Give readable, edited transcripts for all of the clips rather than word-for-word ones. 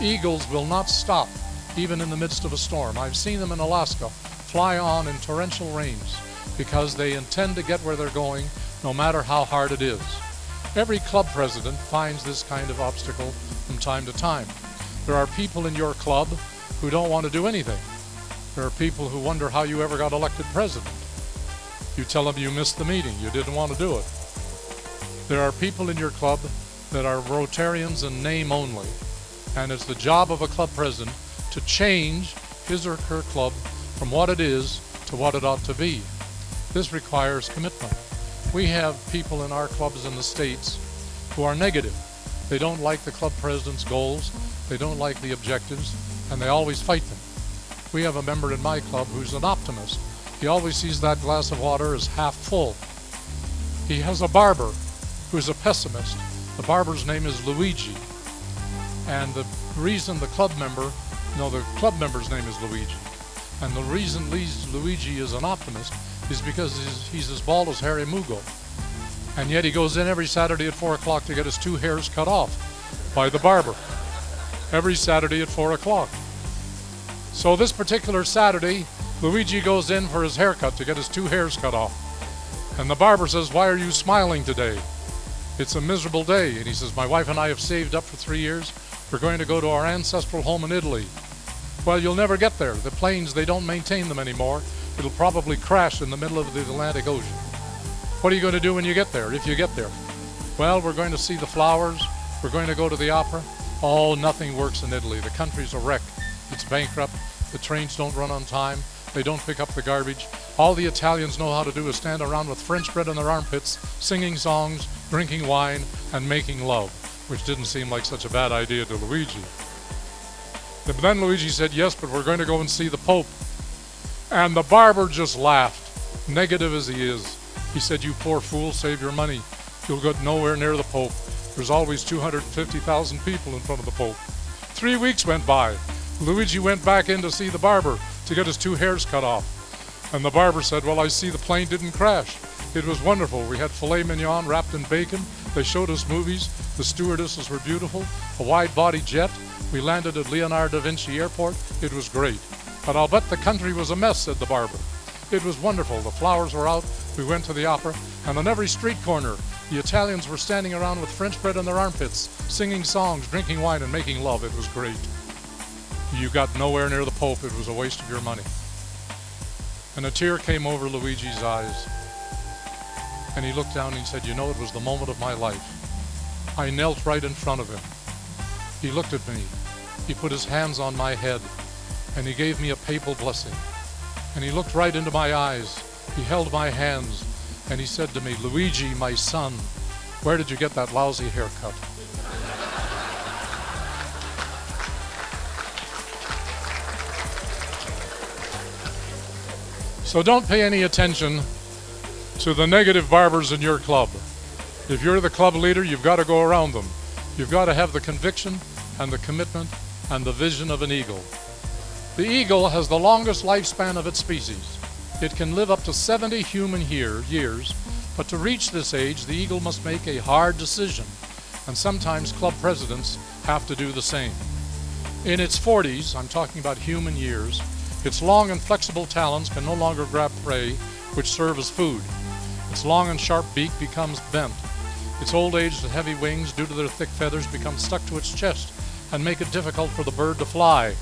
Eagles will not stop, even in the midst of a storm. I've seen them in Alaska fly on in torrential rains because they intend to get where they're going, no matter how hard it is. Every club president finds this kind of obstacle from time to time. There are people in your club who don't want to do anything. There are people who wonder how you ever got elected president. You tell them you missed the meeting, you didn't want to do it. There are people in your club that are Rotarians in name only, and it's the job of a club president to change his or her club from what it is to what it ought to be. This requires commitment. We have people in our clubs in the States who are negative. They don't like the club president's goals, they don't like the objectives, and they always fight them. We have a member in my club who's an optimist. He always sees that glass of water as half full. He has a barber who's a pessimist. The barber's name is Luigi. And the club member's name is Luigi. And the reason Luigi is an optimist is because he's as bald as Harry Mugo. And yet he goes in every Saturday at 4 o'clock to get his 2 hairs cut off by the barber. Every Saturday at 4 o'clock. So this particular Saturday, Luigi goes in for his haircut to get his 2 hairs cut off. And the barber says, "Why are you smiling today? It's a miserable day." And he says, "My wife and I have saved up for 3 years. We're going to go to our ancestral home in Italy." "Well, you'll never get there. The planes, they don't maintain them anymore. It'll probably crash in the middle of the Atlantic Ocean." "What are you going to do when you get there, if you get there?" "Well, we're going to see the flowers. We're going to go to the opera." "Oh, nothing works in Italy. The country's a wreck. It's bankrupt. The trains don't run on time. They don't pick up the garbage. All the Italians know how to do is stand around with French bread in their armpits, singing songs, drinking wine, and making love," which didn't seem like such a bad idea to Luigi. But then Luigi said, "Yes, but we're going to go and see the Pope." And the barber just laughed, negative as he is. He said, "You poor fool, save your money. You'll get nowhere near the Pope. There's always 250,000 people in front of the Pope." 3 weeks went by. Luigi went back in to see the barber to get his 2 hairs cut off. And the barber said, "Well, I see the plane didn't crash. It was wonderful. We had filet mignon wrapped in bacon. They showed us movies. The stewardesses were beautiful. A wide-body jet. We landed at Leonardo da Vinci Airport. It was great. But I'll bet the country was a mess," said the barber. "It was wonderful. The flowers were out. We went to the opera. And on every street corner, the Italians were standing around with French bread in their armpits, singing songs, drinking wine, and making love. It was great. You got nowhere near the Pope. It was a waste of your money." And a tear came over Luigi's eyes. And he looked down and he said, "You know, it was the moment of my life. I knelt right in front of him. He looked at me. He put his hands on my head. And he gave me a papal blessing. And he looked right into my eyes. He held my hands. And he said to me, 'Luigi, my son, where did you get that lousy haircut?'" So don't pay any attention to the negative barbers in your club. If you're the club leader, you've got to go around them. You've got to have the conviction and the commitment and the vision of an eagle. The eagle has the longest lifespan of its species. It can live up to 70 human years, but to reach this age, the eagle must make a hard decision, and sometimes club presidents have to do the same. In its 40s, I'm talking about human years, its long and flexible talons can no longer grab prey, which serve as food. Its long and sharp beak becomes bent. Its old age and heavy wings, due to their thick feathers, become stuck to its chest and make it difficult for the bird to fly.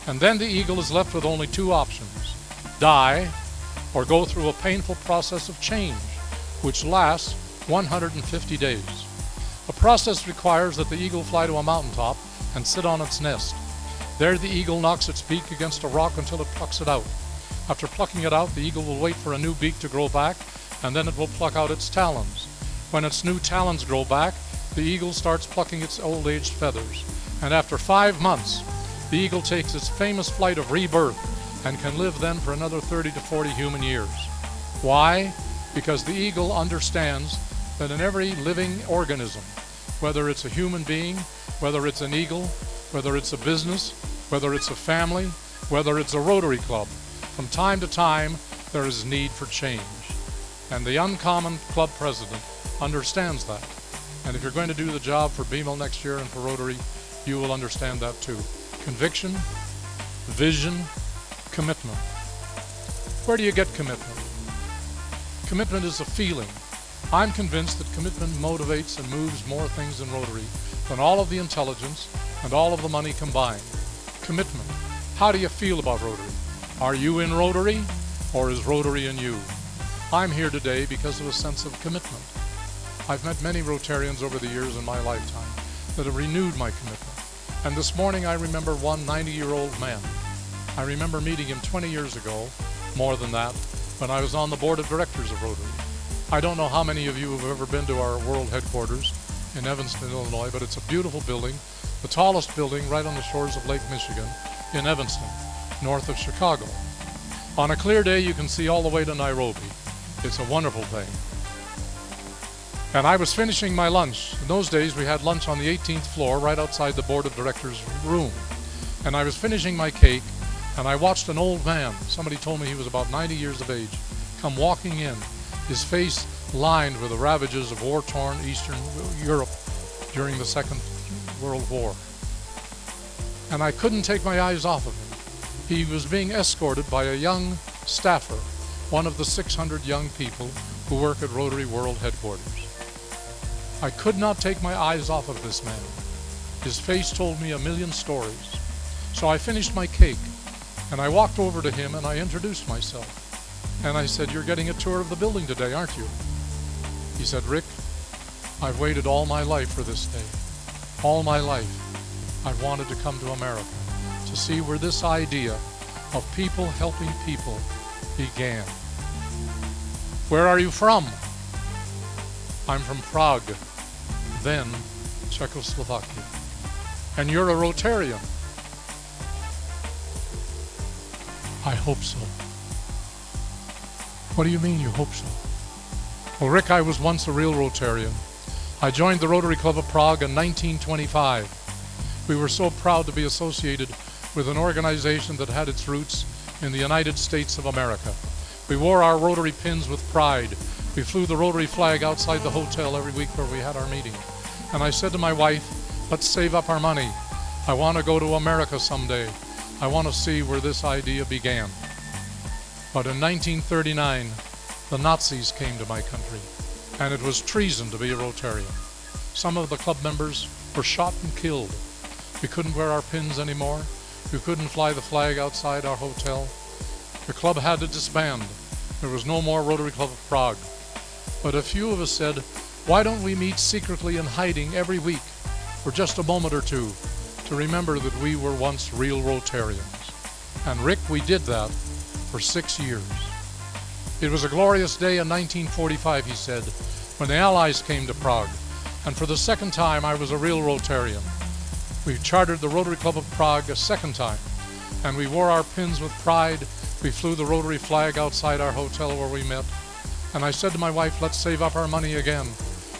And then the eagle is left with only 2 options: die or go through a painful process of change, which lasts 150 days. The process requires that the eagle fly to a mountaintop and sit on its nest. There the eagle knocks its beak against a rock until it plucks it out. After plucking it out, the eagle will wait for a new beak to grow back, and then it will pluck out its talons. When its new talons grow back, the eagle starts plucking its old-aged feathers. And after 5 months, the eagle takes its famous flight of rebirth and can live then for another 30 to 40 human years. Why? Because the eagle understands that in every living organism, whether it's a human being, whether it's an eagle, whether it's a business, whether it's a family, whether it's a Rotary Club, from time to time there is need for change. And the Uncommon Club President understands that. And if you're going to do the job for BMO next year and for Rotary, you will understand that too. Conviction, vision, commitment. Where do you get commitment? Commitment is a feeling. I'm convinced that commitment motivates and moves more things in Rotary than all of the intelligence and all of the money combined. Commitment. How do you feel about Rotary? Are you in Rotary, or is Rotary in you? I'm here today because of a sense of commitment. I've met many Rotarians over the years in my lifetime that have renewed my commitment. And this morning I remember one 90-year-old man. I remember meeting him 20 years ago, more than that, when I was on the board of directors of Rotary. I don't know how many of you have ever been to our world headquarters in Evanston, Illinois, but it's a beautiful building, the tallest building right on the shores of Lake Michigan in Evanston, north of Chicago. On a clear day, you can see all the way to Nairobi. It's a wonderful thing. And I was finishing my lunch. In those days, we had lunch on the 18th floor, right outside the board of directors' room. And I was finishing my cake, and I watched an old man, somebody told me he was about 90 years of age, come walking in, his face lined with the ravages of war-torn Eastern Europe during the Second World War. And I couldn't take my eyes off of him. He was being escorted by a young staffer, one of the 600 young people who work at Rotary World Headquarters. I could not take my eyes off of this man. His face told me a million stories. So I finished my cake, and I walked over to him and I introduced myself. And I said, "You're getting a tour of the building today, aren't you?" He said, "Rick, I've waited all my life for this day. All my life, I've wanted to come to America to see where this idea of people helping people began." "Where are you from?" "I'm from Prague, then Czechoslovakia." "And you're a Rotarian?" "I hope so." "What do you mean you hope so?" "Well, Rick, I was once a real Rotarian. I joined the Rotary Club of Prague in 1925. We were so proud to be associated with an organization that had its roots in the United States of America. We wore our Rotary pins with pride. We flew the Rotary flag outside the hotel every week where we had our meeting. And I said to my wife, "Let's save up our money. I want to go to America someday. I want to see where this idea began." But in 1939, the Nazis came to my country, and it was treason to be a Rotarian. Some of the club members were shot and killed. We couldn't wear our pins anymore. We couldn't fly the flag outside our hotel. The club had to disband. There was no more Rotary Club of Prague. But a few of us said, "Why don't we meet secretly in hiding every week for just a moment or two to remember that we were once real Rotarians?" And Rick, we did that for 6 years. It was a glorious day in 1945, he said, when the Allies came to Prague, and for the second time I was a real Rotarian. We chartered the Rotary Club of Prague a second time, and we wore our pins with pride. We flew the Rotary flag outside our hotel where we met, and I said to my wife, "Let's save up our money again.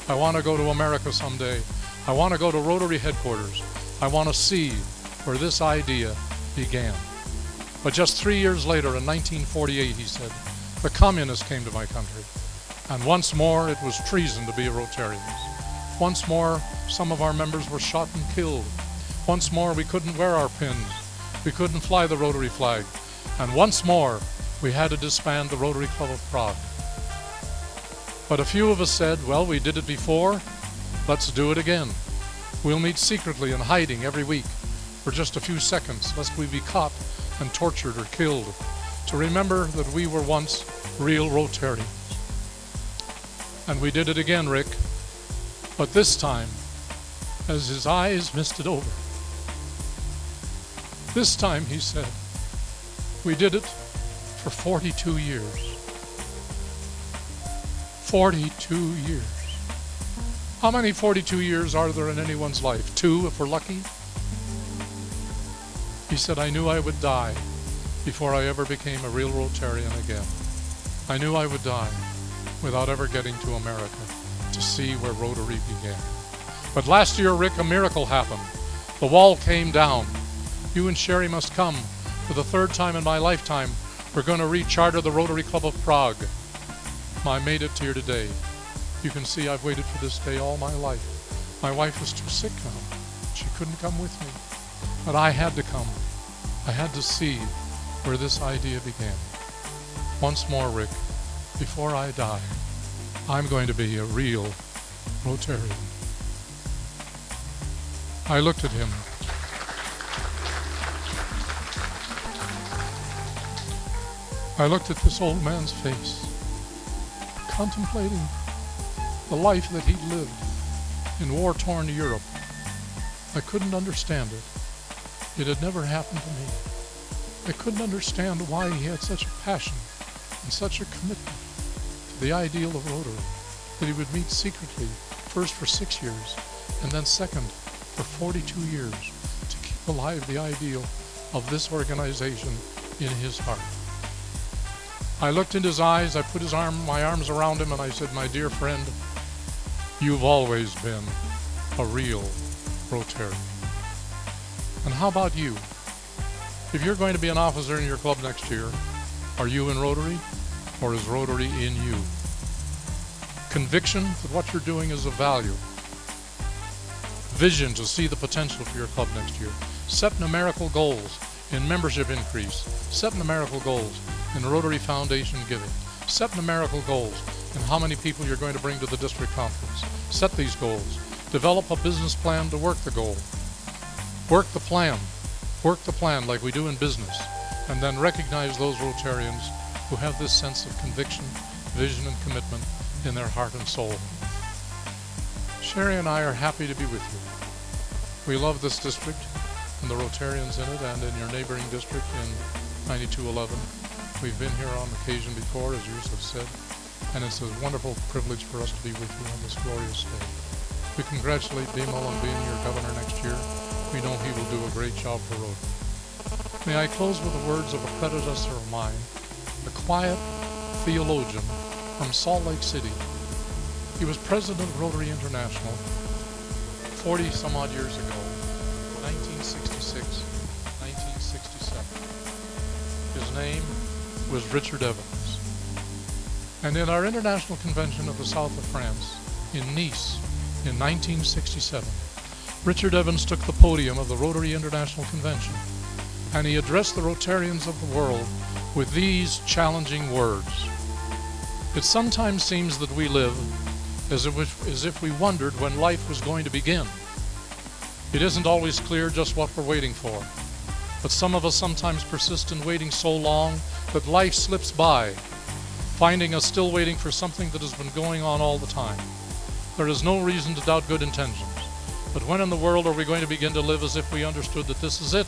I want to go to America someday. I want to go to Rotary headquarters. I want to see where this idea began." But just 3 years later, in 1948, he said, the communists came to my country, and once more it was treason to be a Rotarian. Once more, some of our members were shot and killed. Once more, we couldn't wear our pins. We couldn't fly the Rotary flag. And once more, we had to disband the Rotary Club of Prague. But a few of us said, "Well, we did it before. Let's do it again. We'll meet secretly in hiding every week for just a few seconds, lest we be caught and tortured or killed, to remember that we were once real Rotarians." And we did it again, Rick. But this time, as his eyes misted over, this time, he said, we did it for 42 years. 42 years. How many 42 years are there in anyone's life? 2, if we're lucky? He said, "I knew I would die before I ever became a real Rotarian again. I knew I would die without ever getting to America to see where Rotary began." But last year, Rick, a miracle happened. The wall came down. You and Sherry must come. For the 3rd time in my lifetime, we're going to re-charter the Rotary Club of Prague. I made it here today. You can see I've waited for this day all my life. My wife is too sick now. She couldn't couldn't come with me. But I had to come. I had to see where this idea began. Once more, Rick, before I die, I'm going to be a real Rotarian. I looked at him. I looked at this old man's face, contemplating the life that he'd lived in war-torn Europe. I couldn't understand it. It had never happened to me. I couldn't understand why he had such a passion and such a commitment to the ideal of Rotary, that he would meet secretly, first for 6 years, and then second for 42 years, to keep alive the ideal of this organization in his heart. I looked into his eyes, I put my arms around him, and I said, "My dear friend, you've always been a real Rotarian. And how about you? If you're going to be an officer in your club next year, are you in Rotary, or is Rotary in you? Conviction that what you're doing is of value. Vision to see the potential for your club next year. Set numerical goals in membership increase. Set numerical goals in Rotary Foundation giving. Set numerical goals in how many people you're going to bring to the district conference. Set these goals. Develop a business plan to work the goal. Work the plan. Work the plan like we do in business. And then recognize those Rotarians who have this sense of conviction, vision, and commitment in their heart and soul. Sherry and I are happy to be with you. We love this district and the Rotarians in it, and in your neighboring district in 9211. We've been here on occasion before, as yours have said, and it's a wonderful privilege for us to be with you on this glorious day. We congratulate Bimal on being your governor next year. We know he will do a great job for Rotary. May I close with the words of a predecessor of mine, a quiet theologian from Salt Lake City. He was president of Rotary International 40 some odd years ago, 1966, 1967. His name was Richard Evans. And in our International Convention of the South of France in Nice in 1967, Richard Evans took the podium of the Rotary International Convention, and he addressed the Rotarians of the world with these challenging words. It sometimes seems that we live as if we wondered when life was going to begin. It isn't always clear just what we're waiting for, but some of us sometimes persist in waiting so long that life slips by, finding us still waiting for something that has been going on all the time. There is no reason to doubt good intentions, but when in the world are we going to begin to live as if we understood that this is it?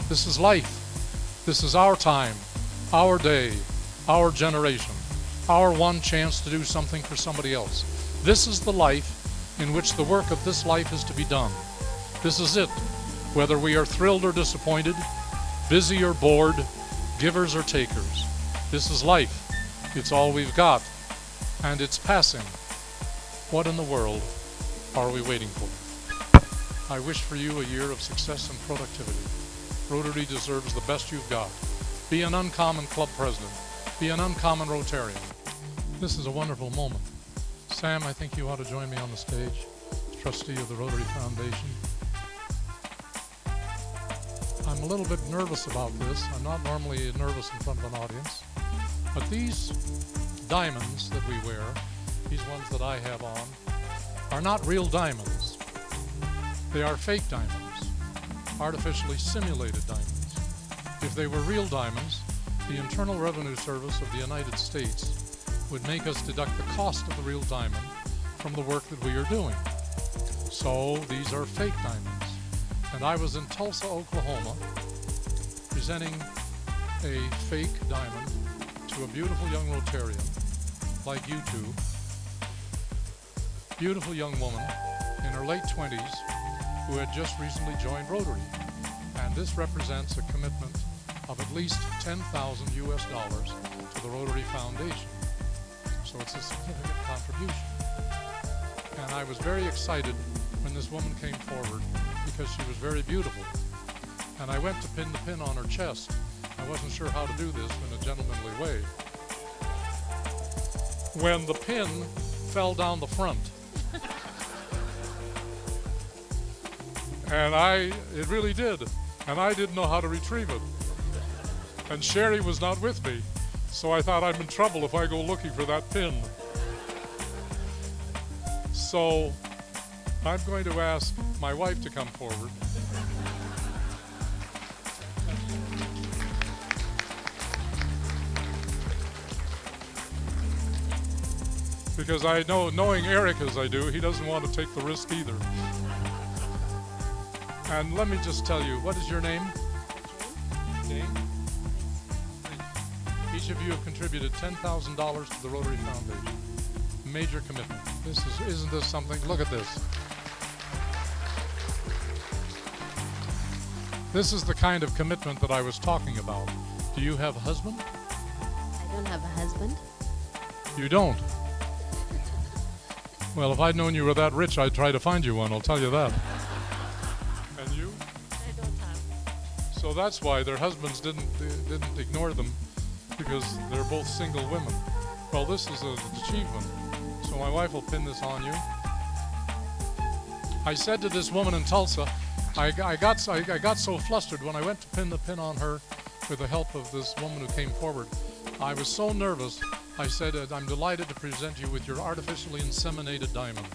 This is life. This is our time, our day, our generation, our one chance to do something for somebody else. This is the life in which the work of this life is to be done. This is it, whether we are thrilled or disappointed, busy or bored, givers or takers. This is life. It's all we've got, and it's passing. What in the world are we waiting for? I wish for you a year of success and productivity. Rotary deserves the best you've got. Be an uncommon club president. Be an uncommon Rotarian. This is a wonderful moment. Sam, I think you ought to join me on the stage, trustee of the Rotary Foundation. I'm a little bit nervous about this. I'm not normally nervous in front of an audience, but these diamonds that we wear, these ones that I have on, are not real diamonds. They are fake diamonds, artificially simulated diamonds. If they were real diamonds, the Internal Revenue Service of the United States would make us deduct the cost of the real diamond from the work that we are doing. So these are fake diamonds. And I was in Tulsa, Oklahoma, presenting a fake diamond to a beautiful young Rotarian, like you two, beautiful young woman in her late 20s who had just recently joined Rotary. And this represents a commitment of at least $10,000 US to the Rotary Foundation. So it's a significant contribution. And I was very excited when this woman came forward because she was very beautiful. And I went to pin the pin on her chest. I wasn't sure how to do this in a gentlemanly way. When the pin fell down the front, And it really did. And I didn't know how to retrieve it. And Sherry was not with me. So I thought I'm in trouble if I go looking for that pin. So I'm going to ask my wife to come forward. Because I know, knowing Eric as I do, he doesn't want to take the risk either. And let me just tell you, what is your name? Jane? Each of you have contributed $10,000 to the Rotary Foundation. Major commitment. Isn't this something? Look at this. This is the kind of commitment that I was talking about. Do you have a husband? I don't have a husband. You don't? Well, if I'd known you were that rich, I'd try to find you one, I'll tell you that. And you? I don't have. So that's why their husbands didn't ignore them, because they're both single women. Well, this is an achievement. So my wife will pin this on you. I said to this woman in Tulsa, I got so flustered when I went to pin the pin on her with the help of this woman who came forward. I was so nervous, I said, I'm delighted to present you with your artificially inseminated diamond.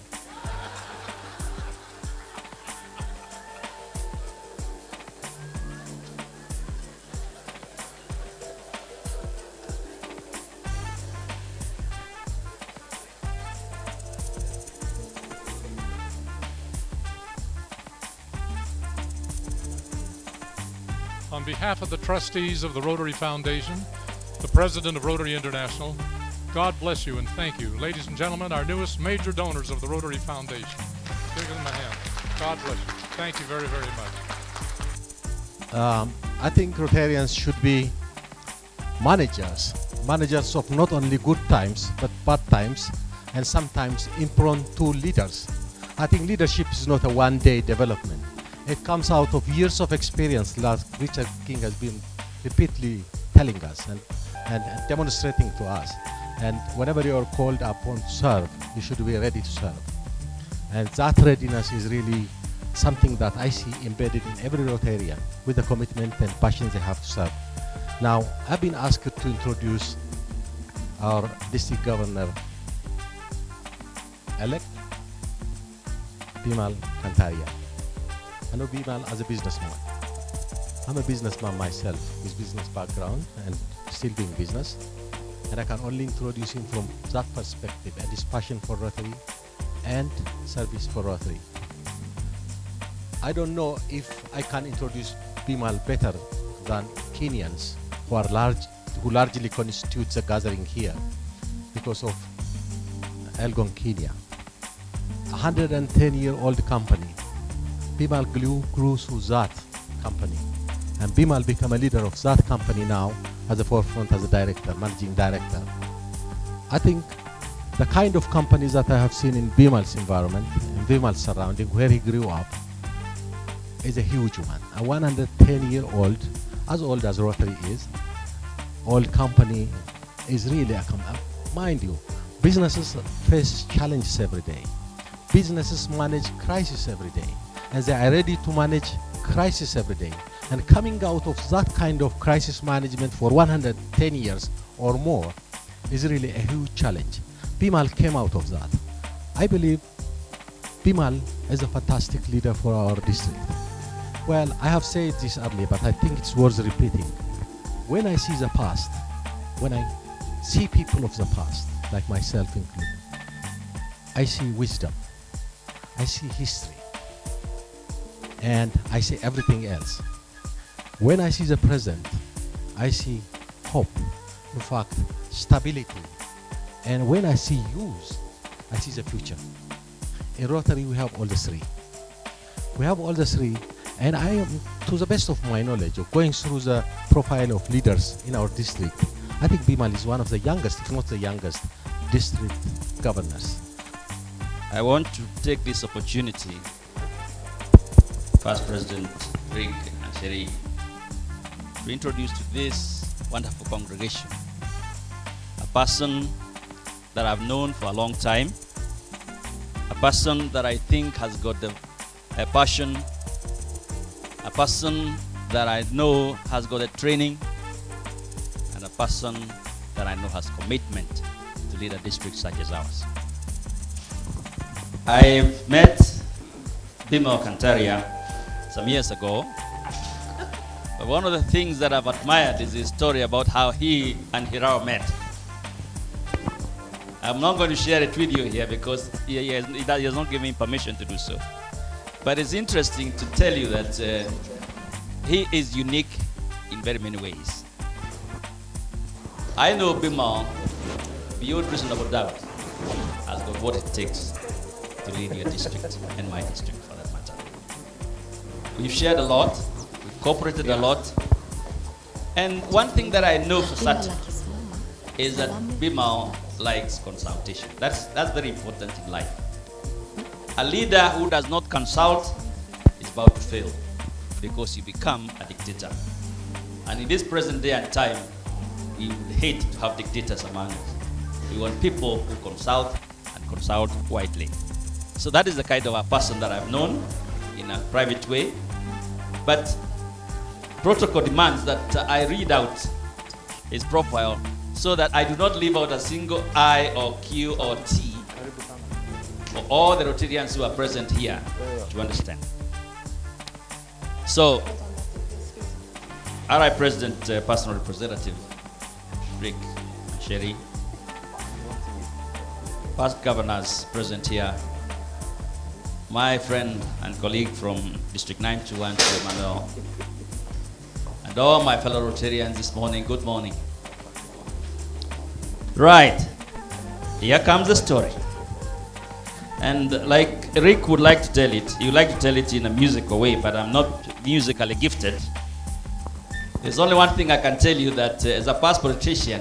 On behalf of the trustees of the Rotary Foundation, the president of Rotary International, God bless you and thank you. Ladies and gentlemen, our newest major donors of the Rotary Foundation. Give them a hand. God bless you. Thank you very, very much. I think Rotarians should be managers of not only good times, but bad times, and sometimes impromptu leaders. I think leadership is not a one-day development. It comes out of years of experience, like Richard King has been repeatedly telling us and demonstrating to us. And whenever you are called upon to serve, you should be ready to serve. And that readiness is really something that I see embedded in every Rotarian with the commitment and passion they have to serve. Now, I've been asked to introduce our district governor-elect, Bimal Kantaria. I know Bimal as a businessman. I'm a businessman myself with business background and still doing business. And I can only introduce him from that perspective and his passion for Rotary and service for Rotary. I don't know if I can introduce Bimal better than Kenyans who largely constitute the gathering here because of Elgon, Kenya. 110-year-old company. Bimal grew through that company. And Bimal became a leader of that company now at the forefront as a director, managing director. I think the kind of companies that I have seen in Bimal's environment, in Bimal's surrounding, where he grew up, is a huge one. A 110-year-old, as old as Rotary is, old company is really a mind you, businesses face challenges every day. Businesses manage crisis every day, and they are ready to manage crisis every day. And coming out of that kind of crisis management for 110 years or more is really a huge challenge. Bimal came out of that. I believe Bimal is a fantastic leader for our district. Well, I have said this earlier, but I think it's worth repeating. When I see the past, when I see people of the past, like myself included, I see wisdom, I see history, and I see everything else. When I see the present, I see hope, in fact, stability. And when I see youth, I see the future. In Rotary, we have all the three. We have all the three, and I am, to the best of my knowledge, of going through the profile of leaders in our district, I think Bimal is one of the youngest, if not the youngest, district governors. I want to take this opportunity, Past President Rick and Sherry, to introduce to this wonderful congregation a person that I've known for a long time, a person that I think has got a passion a person that I know has got a training, and a person that I know has commitment to lead a district such as ours. I met Bima Kantaria some years ago, but one of the things that I've admired is his story about how he and Hirao met. I'm not going to share it with you here because he has not given me permission to do so. But it's interesting to tell you that he is unique in very many ways. I know Bima beyond reasonable doubt has got what it takes to lead your district and my district for that matter. We've shared a lot, we've cooperated a lot, and one thing that I know for certain is that Bima likes consultation. That's very important in life. A leader who does not consult is about to fail because you become a dictator. And in this present day and time, we would hate to have dictators among us. We want people who consult and consult widely. So that is the kind of a person that I've known in a private way. But protocol demands that I read out his profile so that I do not leave out a single I or Q or T for all the Rotarians who are present here to understand. So, RI President, Personal Representative Rick and Sherry, past governors present here, my friend and colleague from District 921, Emmanuel, and all my fellow Rotarians this morning, good morning. Right, here comes the story. And like Rick would like to tell it, he would like to tell it in a musical way, but I'm not musically gifted. There's only one thing I can tell you, that as a past politician,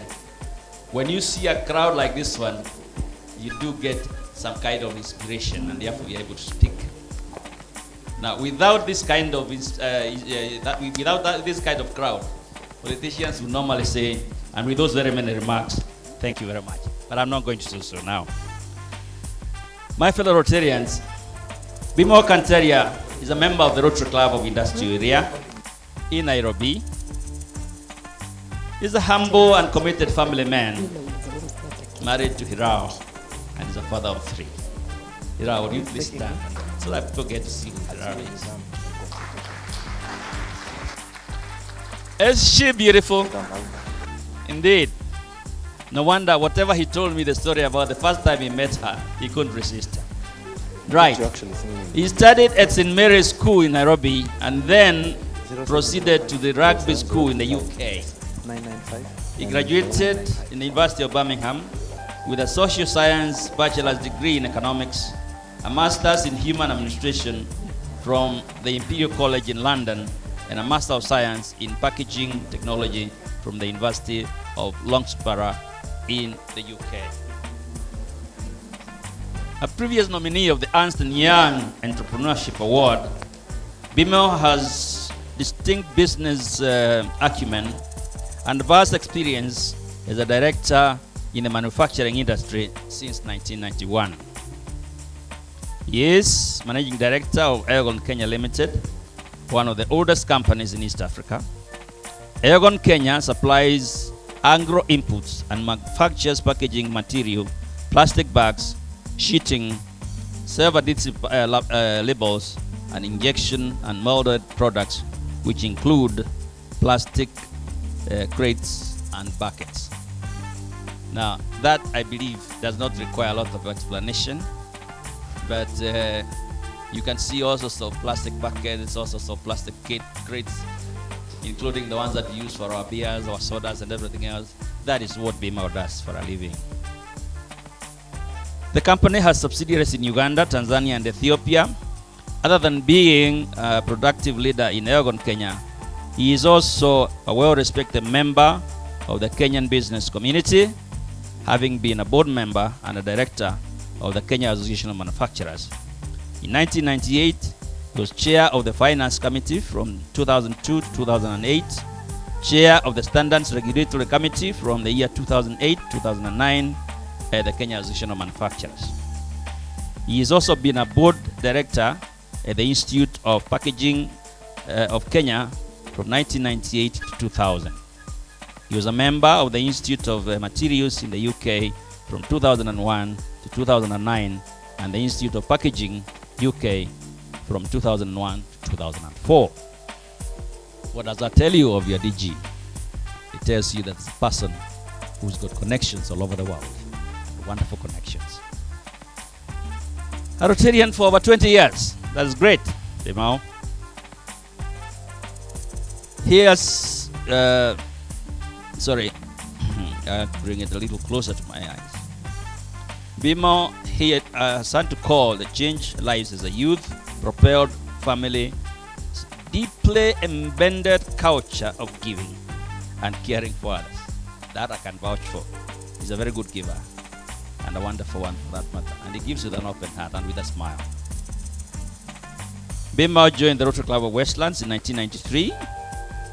when you see a crowd like this one, you do get some kind of inspiration and therefore you're able to speak. Now, without this kind of this kind of crowd, politicians would normally say, and with those very many remarks, thank you very much. But I'm not going to do so now. My fellow Rotarians, Bima Kantaria is a member of the Rotary Club of Industrial Area in Nairobi. He's a humble and committed family man, married to Hirao, and is a father of 3. Hirao, would you please stand so that people get to see who Hirao is? Is she beautiful? Indeed. No wonder, whatever he told me the story about the first time he met her, he couldn't resist her. Right. He studied at St. Mary's School in Nairobi and then proceeded to the rugby school in the UK. He graduated in the University of Birmingham with a social science bachelor's degree in economics, a master's in human administration from the Imperial College in London, and a master of science in packaging technology from the University of Loughborough in the UK. A previous nominee of the Ernst & Young Entrepreneurship Award, Bima has distinct business acumen and vast experience as a director in the manufacturing industry since 1991. He is managing director of Aegon Kenya Limited, one of the oldest companies in East Africa. Aegon Kenya supplies agro inputs and manufactures packaging material, plastic bags, sheeting, self-adhesive labels, and injection and molded products, which include plastic crates and buckets. Now, that I believe does not require a lot of explanation, but you can see all sorts of plastic buckets, all sorts of plastic crates, including the ones that we use for our beers, our sodas, and everything else. That is what Bima does for a living. The company has subsidiaries in Uganda, Tanzania, and Ethiopia. Other than being a productive leader in Aegon Kenya, he is also a well-respected member of the Kenyan business community, having been a board member and a director of the Kenya Association of Manufacturers. In 1998, he was chair of the Finance Committee from 2002 to 2008, chair of the Standards Regulatory Committee from the year 2008-2009 at the Kenya Association of Manufacturers. He has also been a board director at the Institute of Packaging of Kenya from 1998 to 2000. He was a member of the Institute of Materials in the UK from 2001 to 2009 and the Institute of Packaging UK from 2001 to 2004. What does that tell you of your DG? It tells you that it's a person who's got connections all over the world, wonderful connections. A Rotarian for over 20 years. That's great, Bimao. Here's, sorry, I'll bring it a little closer to my eyes. Bimao, he has had to call the changed lives as a youth, propelled family, deeply embedded culture of giving and caring for others. That I can vouch for. He's a very good giver and a wonderful one for that matter. And he gives with an open heart and with a smile. Bimao joined the Rotary Club of Westlands in 1993.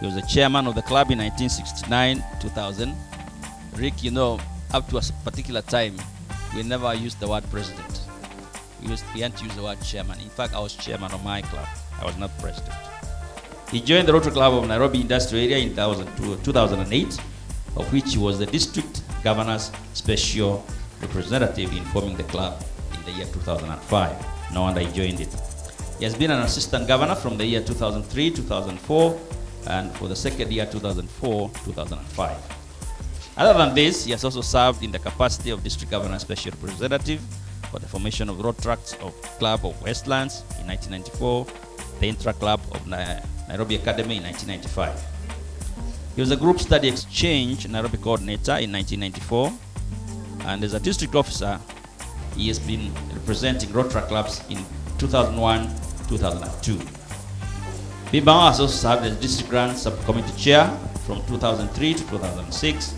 He was the chairman of the club in 1969-2000. Rick, you know, up to a particular time, we never used the word president. We hadn't used the word chairman. In fact, I was chairman of my club. I was not president. He joined the Rotary Club of Nairobi Industrial Area in 2008, of which he was the district governor's special representative in forming the club in the year 2005. No wonder he joined it. He has been an assistant governor from the year 2003-2004 and for the second year 2004-2005. Other than this, he has also served in the capacity of district governor special representative for the formation of Road Tracks of Club of Westlands in 1994, the Intra Club of Nairobi Academy in 1995. He was a group study exchange Nairobi coordinator in 1994, and as a district officer, he has been representing Road Track clubs in 2001-2002. Bimao has also served as district grant subcommittee chair from 2003 to 2006.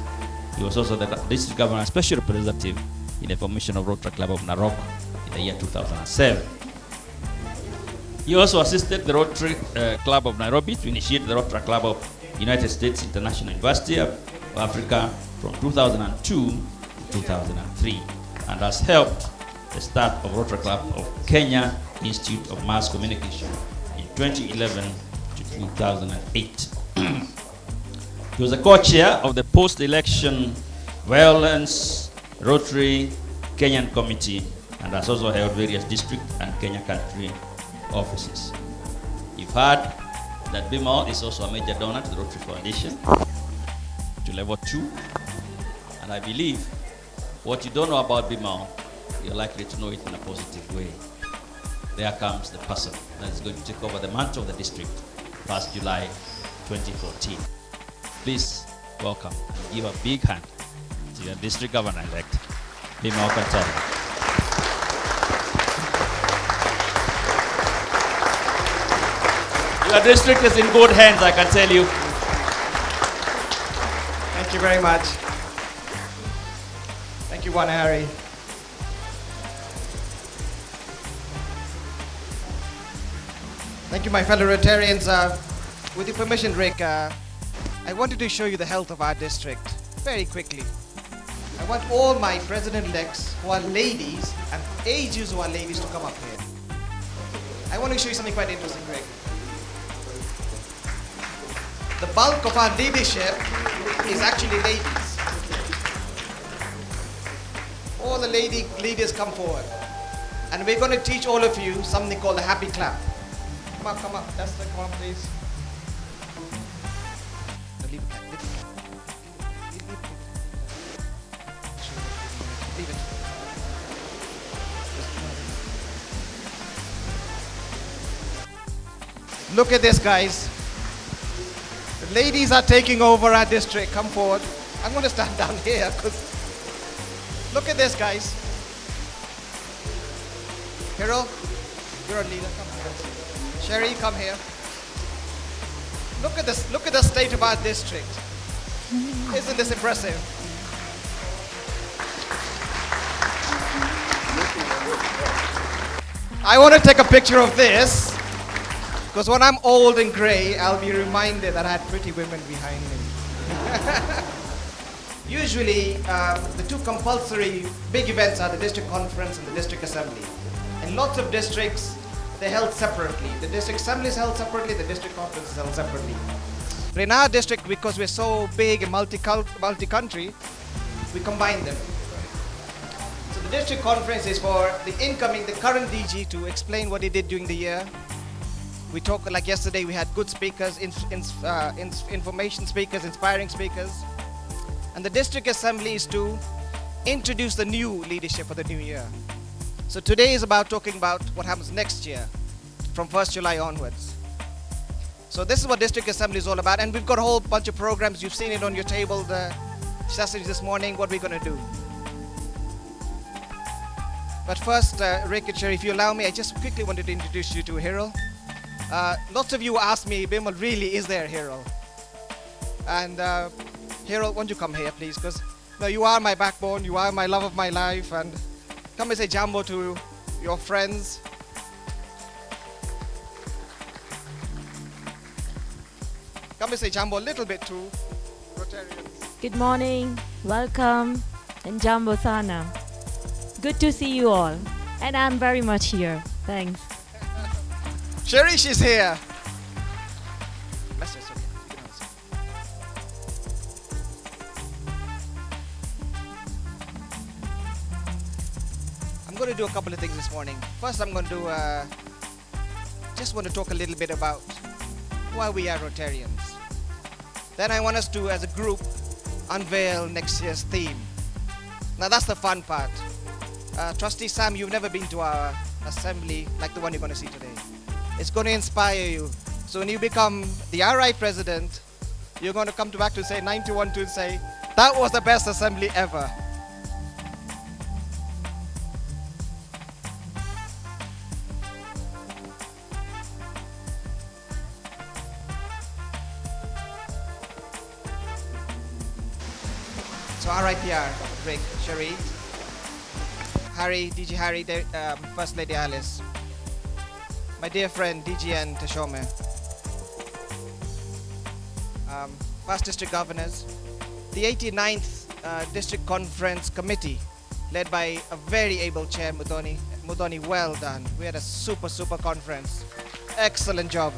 He was also the district governor special representative in the formation of Road Track Club of Narok in the year 2007. He also assisted the Rotary Club of Nairobi to initiate the Road Track Club of United States International University of Africa from 2002 to 2003 and has helped the start of Rotary Club of Kenya Institute of Mass Communication in 2011 to 2008. He was a co-chair of the post-election violence Rotary Kenyan Committee and has also held various district and Kenya country offices. You've heard that Bimao is also a major donor to the Rotary Foundation to level 2, and I believe what you don't know about Bimao, you're likely to know it in a positive way. There comes the person that is going to take over the mantle of the district 1st July 2014. Please welcome and give a big hand to your district governor-elect, Bimao Kantari. Your district is in good hands, I can tell you. Thank you very much. Thank you, One Harry. Thank you, my fellow Rotarians. With your permission, Rick, I wanted to show you the health of our district very quickly. I want all my president-elects who are ladies and ages who are ladies to come up here. I want to show you something quite interesting, Greg. The bulk of our leadership is actually ladies. All the leaders come forward. And we're going to teach all of you something called the happy clap. Come up. That's the come up, please. No, leave it. Leave it. Look at this, guys. The ladies are taking over our district. Come forward. I'm going to stand down here because look at this, guys. Hero, you're a leader. Come here. Sherry, come here. Look at this. Look at the state of our district. Isn't this impressive? I want to take a picture of this. Because when I'm old and gray, I'll be reminded that I had pretty women behind me. Usually, the two compulsory big events are the district conference and the district assembly. In lots of districts, they're held separately. The district assembly is held separately, the district conference is held separately. But in our district, because we're so big and multi-country, we combine them. So the district conference is for the current DG to explain what he did during the year. We talk, like yesterday, we had good speakers, information speakers, inspiring speakers. And the district assembly is to introduce the new leadership for the new year. So today is about talking about what happens next year, from 1st July onwards. So this is what district assembly is all about, and we've got a whole bunch of programs. You've seen it on your table, the sessions this morning, what we're going to do. But first, Rick and Sherry, if you allow me, I just quickly wanted to introduce you to Hiral. Lots of you asked me, Bimal, really, is there Hiral? And Hiral, won't you come here, please? Because you are my backbone, you are my love of my life, and come and say jambo to your friends. Come and say jambo a little bit to Rotarians. Good morning, welcome, and jambo sana. Good to see you all, and I'm very much here. Thanks. Sherry, she's here. Bless you, it's okay. You can answer. I'm going to do a couple of things this morning. First, I'm going to just want to talk a little bit about why we are Rotarians. Then I want us to, as a group, unveil next year's theme. Now that's the fun part. Trustee Sam, you've never been to our assembly like the one you're going to see today. It's going to inspire you. So when you become the RI president, you're going to come back to say 91 to say, that was the best assembly ever. So RIPR, Rick, Sherry, Harry, DG Harry, First Lady Alice, my dear friend DGN Tashome, past district governors, the 89th District Conference Committee, led by a very able chair, Mudoni. Mudoni, well done. We had a super conference. Excellent job.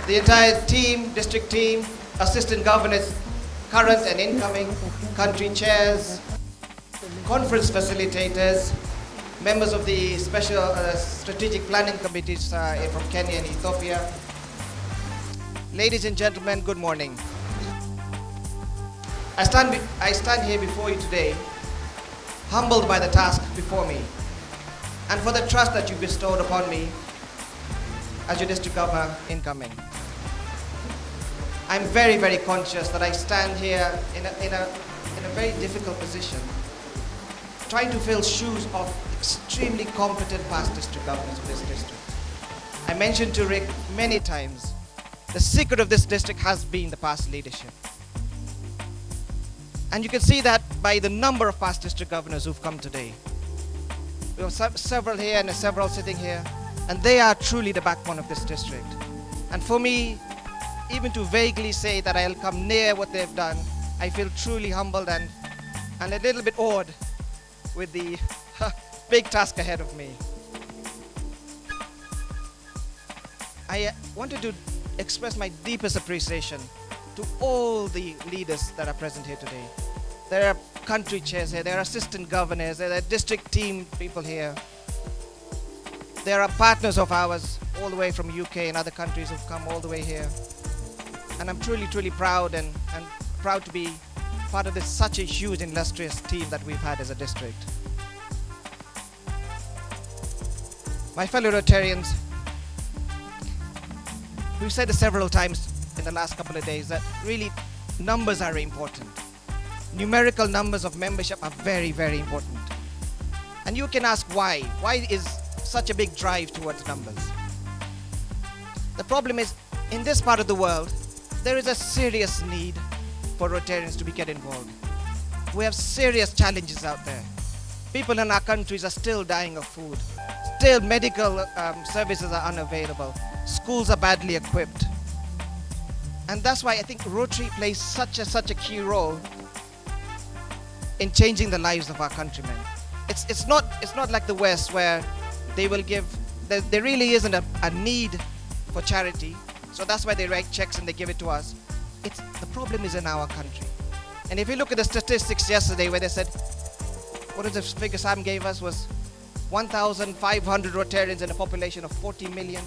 The entire team, district team, assistant governors, current and incoming, country chairs, conference facilitators, members of the special strategic planning committees from Kenya and Ethiopia. Ladies and gentlemen, good morning. I stand here before you today, humbled by the task before me, and for the trust that you bestowed upon me as your district governor incoming. I'm very conscious that I stand here in a very difficult position, trying to fill shoes of extremely competent past district governors of this district. I mentioned to Rick many times, the secret of this district has been the past leadership. And you can see that by the number of past district governors who've come today. We have several here and several sitting here, and they are truly the backbone of this district. And for me, even to vaguely say that I'll come near what they've done, I feel truly humbled and a little bit awed with the big task ahead of me. I wanted to express my deepest appreciation to all the leaders that are present here today. There are country chairs here, there are assistant governors, there are district team people here. There are partners of ours all the way from UK and other countries who've come all the way here. And I'm truly proud and proud to be part of this such a huge illustrious team that we've had as a district. My fellow Rotarians, we've said it several times in the last couple of days that really numbers are important. Numerical numbers of membership are very important. And you can ask why. Why is such a big drive towards numbers? The problem is, in this part of the world, there is a serious need for Rotarians to get involved. We have serious challenges out there. People in our countries are still dying of food. Still medical services are unavailable. Schools are badly equipped. And that's why I think Rotary plays such a key role in changing the lives of our countrymen. It's not like the West where they will give. There really isn't a need for charity, so that's why they write checks and they give it to us. The problem is in our country. And if you look at the statistics yesterday where they said, what is the figure Sam gave us was 1,500 Rotarians in a population of 40 million.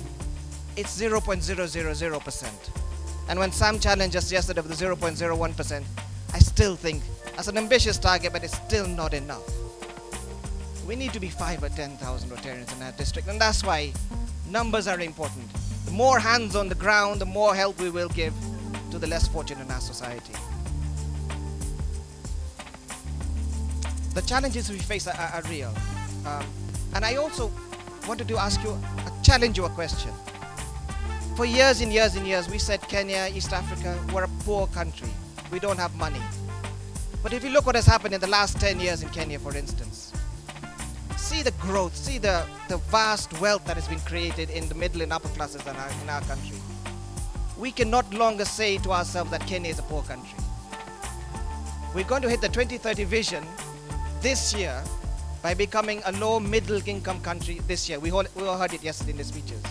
It's 0.000%. And when Sam challenged us yesterday with the 0.01%, I still think that's an ambitious target, but it's still not enough. We need to be 5 or 10,000 Rotarians in our district, and that's why numbers are important. The more hands on the ground, the more help we will give to the less fortunate in our society. The challenges we face are real. And I also wanted to challenge you a question. For years and years and years, we said Kenya, East Africa, we're a poor country. We don't have money. But if you look what has happened in the last 10 years in Kenya, for instance, see the growth, see the vast wealth that has been created in the middle and upper classes in our country. We can no longer say to ourselves that Kenya is a poor country. We're going to hit the 2030 vision this year by becoming a low middle income country this year. We all heard it yesterday in the speeches.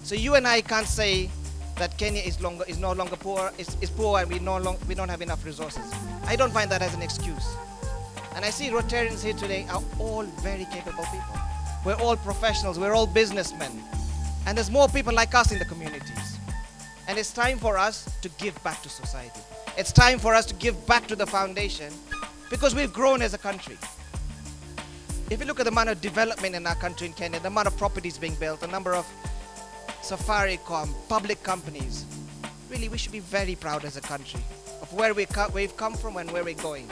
So you and I can't say that Kenya is no longer poor, is poor, and we don't have enough resources. I don't find that as an excuse. And I see Rotarians here today are all very capable people. We're all professionals, we're all businessmen. And there's more people like us in the communities. And it's time for us to give back to society. It's time for us to give back to the foundation because we've grown as a country. If you look at the amount of development in our country in Kenya, the amount of properties being built, the number of Safaricom, public companies, really we should be very proud as a country of where we've come from and where we're going.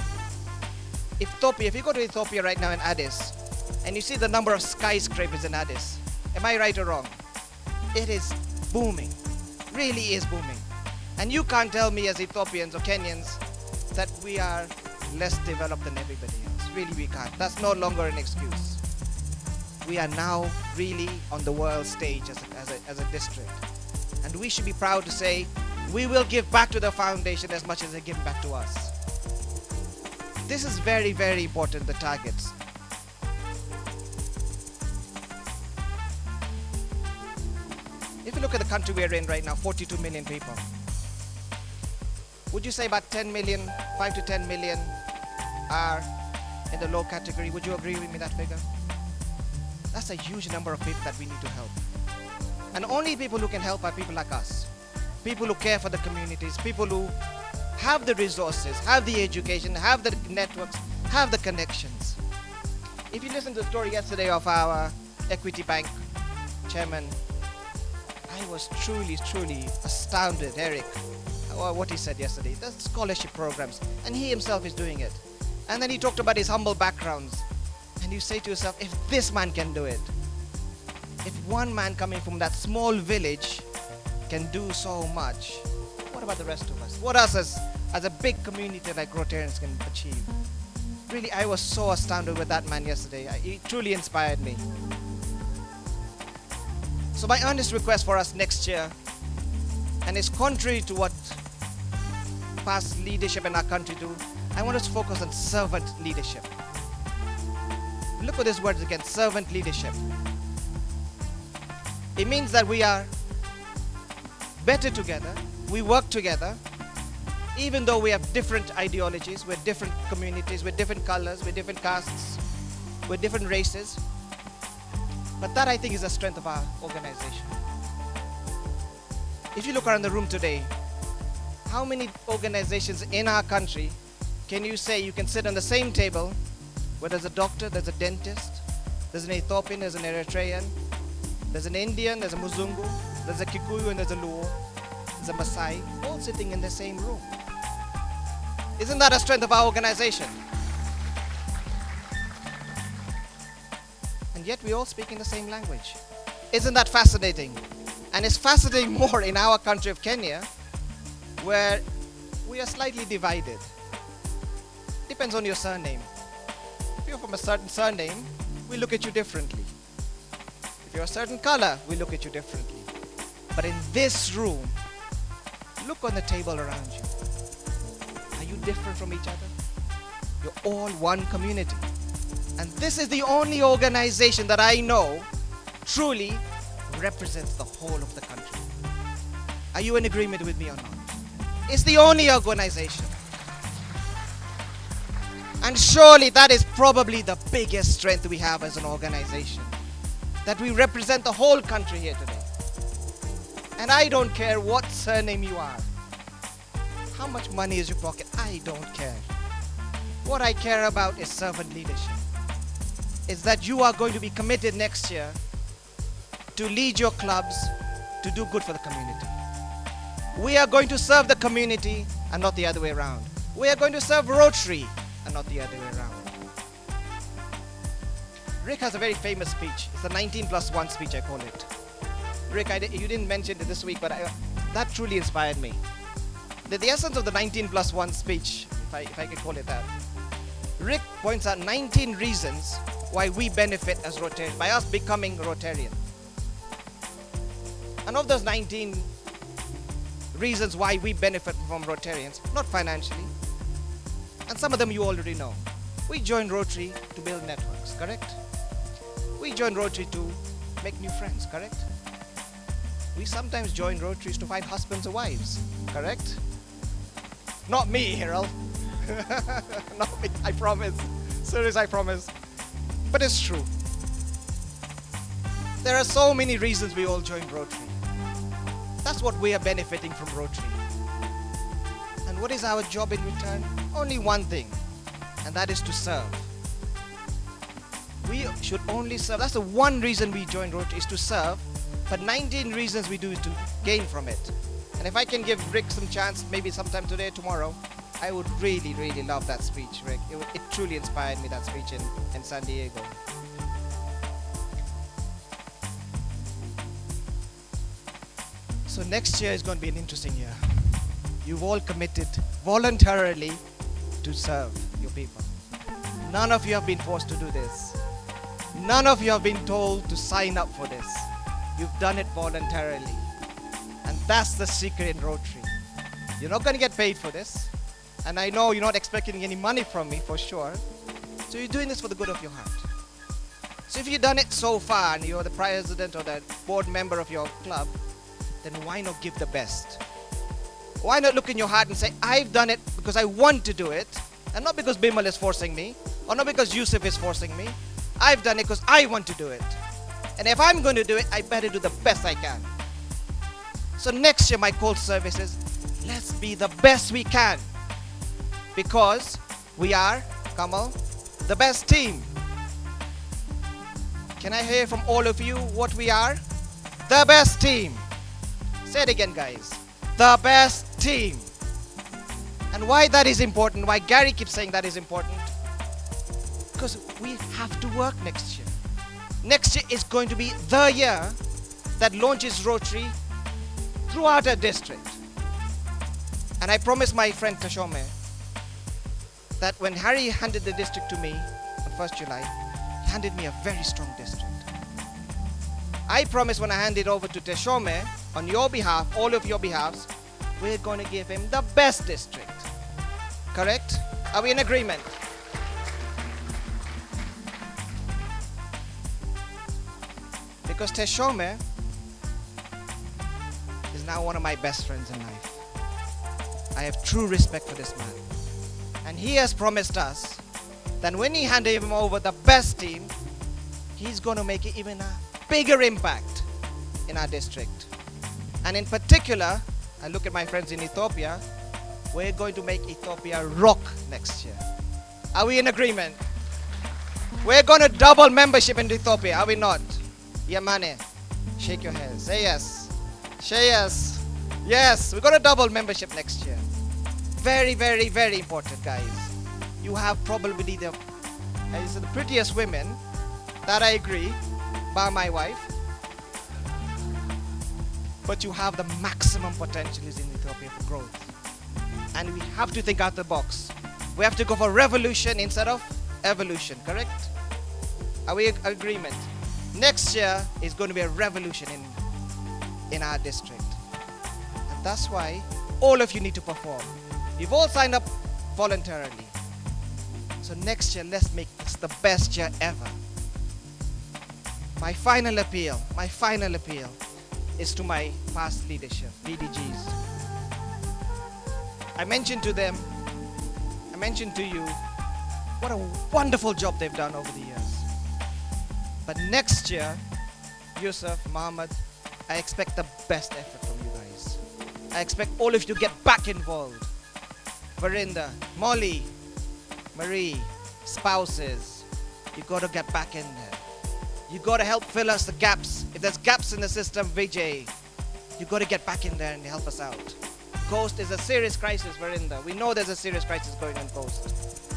Ethiopia, if you go to Ethiopia right now in Addis, and you see the number of skyscrapers in Addis, am I right or wrong? It is booming, really is booming. And you can't tell me as Ethiopians or Kenyans that we are less developed than everybody else. Really we can't. That's no longer an excuse. We are now really on the world stage as a district. And we should be proud to say, we will give back to the foundation as much as they give back to us. This is very, very important, the targets. If you look at the country we're in right now, 42 million people. Would you say about 10 million, 5 to 10 million are in the low category? Would you agree with me, that figure? That's a huge number of people that we need to help. And only people who can help are people like us. People who care for the communities, people who have the resources, have the education, have the networks, have the connections. If you listen to the story yesterday of our Equity Bank chairman, I was truly, truly astounded, Eric, what he said yesterday. The scholarship programs, and he himself is doing it. And then he talked about his humble backgrounds. And you say to yourself, if this man can do it, if one man coming from that small village can do so much, what about the rest of us? What else as a big community like Rotarians can achieve? Really, I was so astounded with that man yesterday. He truly inspired me. So my earnest request for us next year, and it's contrary to what past leadership in our country do, I want us to focus on servant leadership. Look at these words again, servant leadership. It means that we are better together, we work together, even though we have different ideologies, we're different communities, we're different colors, we're different castes, we're different races. But that, I think, is the strength of our organization. If you look around the room today, how many organizations in our country can you say you can sit on the same table where there's a doctor, there's a dentist, there's an Ethiopian, there's an Eritrean, there's an Indian, there's a Muzungu, there's a Kikuyu, and there's a Luo, there's a Maasai, all sitting in the same room. Isn't that a strength of our organization? And yet we all speak in the same language. Isn't that fascinating? And it's fascinating more in our country of Kenya, where we are slightly divided. Depends on your surname. If you're from a certain surname, we look at you differently. If you're a certain color, we look at you differently. But in this room, look on the table around you. Are you different from each other? You're all one community. And this is the only organization that I know truly represents the whole of the country. Are you in agreement with me or not? It's the only organization. And surely that is probably the biggest strength we have as an organization. That we represent the whole country here today. And I don't care what surname you are. How much money is your pocket? I don't care. What I care about is servant leadership. It's that you are going to be committed next year to lead your clubs to do good for the community. We are going to serve the community and not the other way around. We are going to serve Rotary and not the other way around. Rick has a very famous speech. It's the 19+1 speech, I call it. Rick, you didn't mention it this week, but that truly inspired me. The essence of the 19+1 speech, if I could call it that, Rick points out 19 reasons why we benefit as Rotarians, by us becoming Rotarian. And of those 19 reasons why we benefit from Rotarians, not financially, and some of them you already know. We join Rotary to build networks, correct? We join Rotary to make new friends, correct? We sometimes join Rotaries to find husbands or wives, correct? Not me, Harold. Not me, I promise. Serious, I promise. But it's true. There are so many reasons we all join Rotary. That's what we are benefiting from Rotary. And what is our job in return? Only one thing, and that is to serve. We should only serve. That's the one reason we join Rotary, is to serve. But 19 reasons we do is to gain from it. And if I can give Rick some chance, maybe sometime today, tomorrow, I would really, really love that speech, Rick. It truly inspired me, that speech in San Diego. So next year is going to be an interesting year. You've all committed voluntarily to serve your people. None of you have been forced to do this. None of you have been told to sign up for this. You've done it voluntarily. And that's the secret in Rotary. You're not going to get paid for this. And I know you're not expecting any money from me, for sure. So you're doing this for the good of your heart. So if you've done it so far and you're the president or the board member of your club, then why not give the best? Why not look in your heart and say, I've done it because I want to do it, and not because Bimal is forcing me, or not because Yusuf is forcing me. I've done it because I want to do it. And if I'm going to do it, I better do the best I can. So next year, my call service is, let's be the best we can. Because we are, Kamal, the best team. Can I hear from all of you what we are? The best team. Say it again, guys. The best team. And why that is important, why Gary keeps saying that is important, because we have to work next year. Next year is going to be the year that launches Rotary throughout our district. And I promised my friend Tashome that when Harry handed the district to me on 1st July, he handed me a very strong district. I promise when I hand it over to Teshome, on your behalf, all of your behalves, we're going to give him the best district. Correct? Are we in agreement? Because Teshome is now one of my best friends in life. I have true respect for this man. And he has promised us that when he handed him over the best team, he's going to make it even a bigger impact in our district. And in particular, I look at my friends in Ethiopia, we're going to make Ethiopia rock next year. Are we in agreement? We're going to double membership in Ethiopia, are we not? Yamane, shake your head. Say yes. Say yes. Yes, we're going to double membership next year. Very, very, very important, guys. You have probably the prettiest women, that I agree, by my wife. But you have the maximum potential is in Ethiopia for growth. And we have to think out the box. We have to go for revolution instead of evolution, correct? Are we in agreement? Next year is going to be a revolution in our district. And that's why all of you need to perform. You've all signed up voluntarily. So next year, let's make this the best year ever. my final appeal is to my past leadership, PDGs. I mentioned to them, I mentioned to you, what a wonderful job they've done over the years. But next year, Yusuf, Mohammed, I expect the best effort from you guys. I expect all of you to get back involved. Verinda, Molly, Marie, spouses, you got to get back in there. You got to help fill us the gaps. If there's gaps in the system, Vijay, you got to get back in there and help us out. Coast is a serious crisis, Verinda. We know there's a serious crisis going on Coast.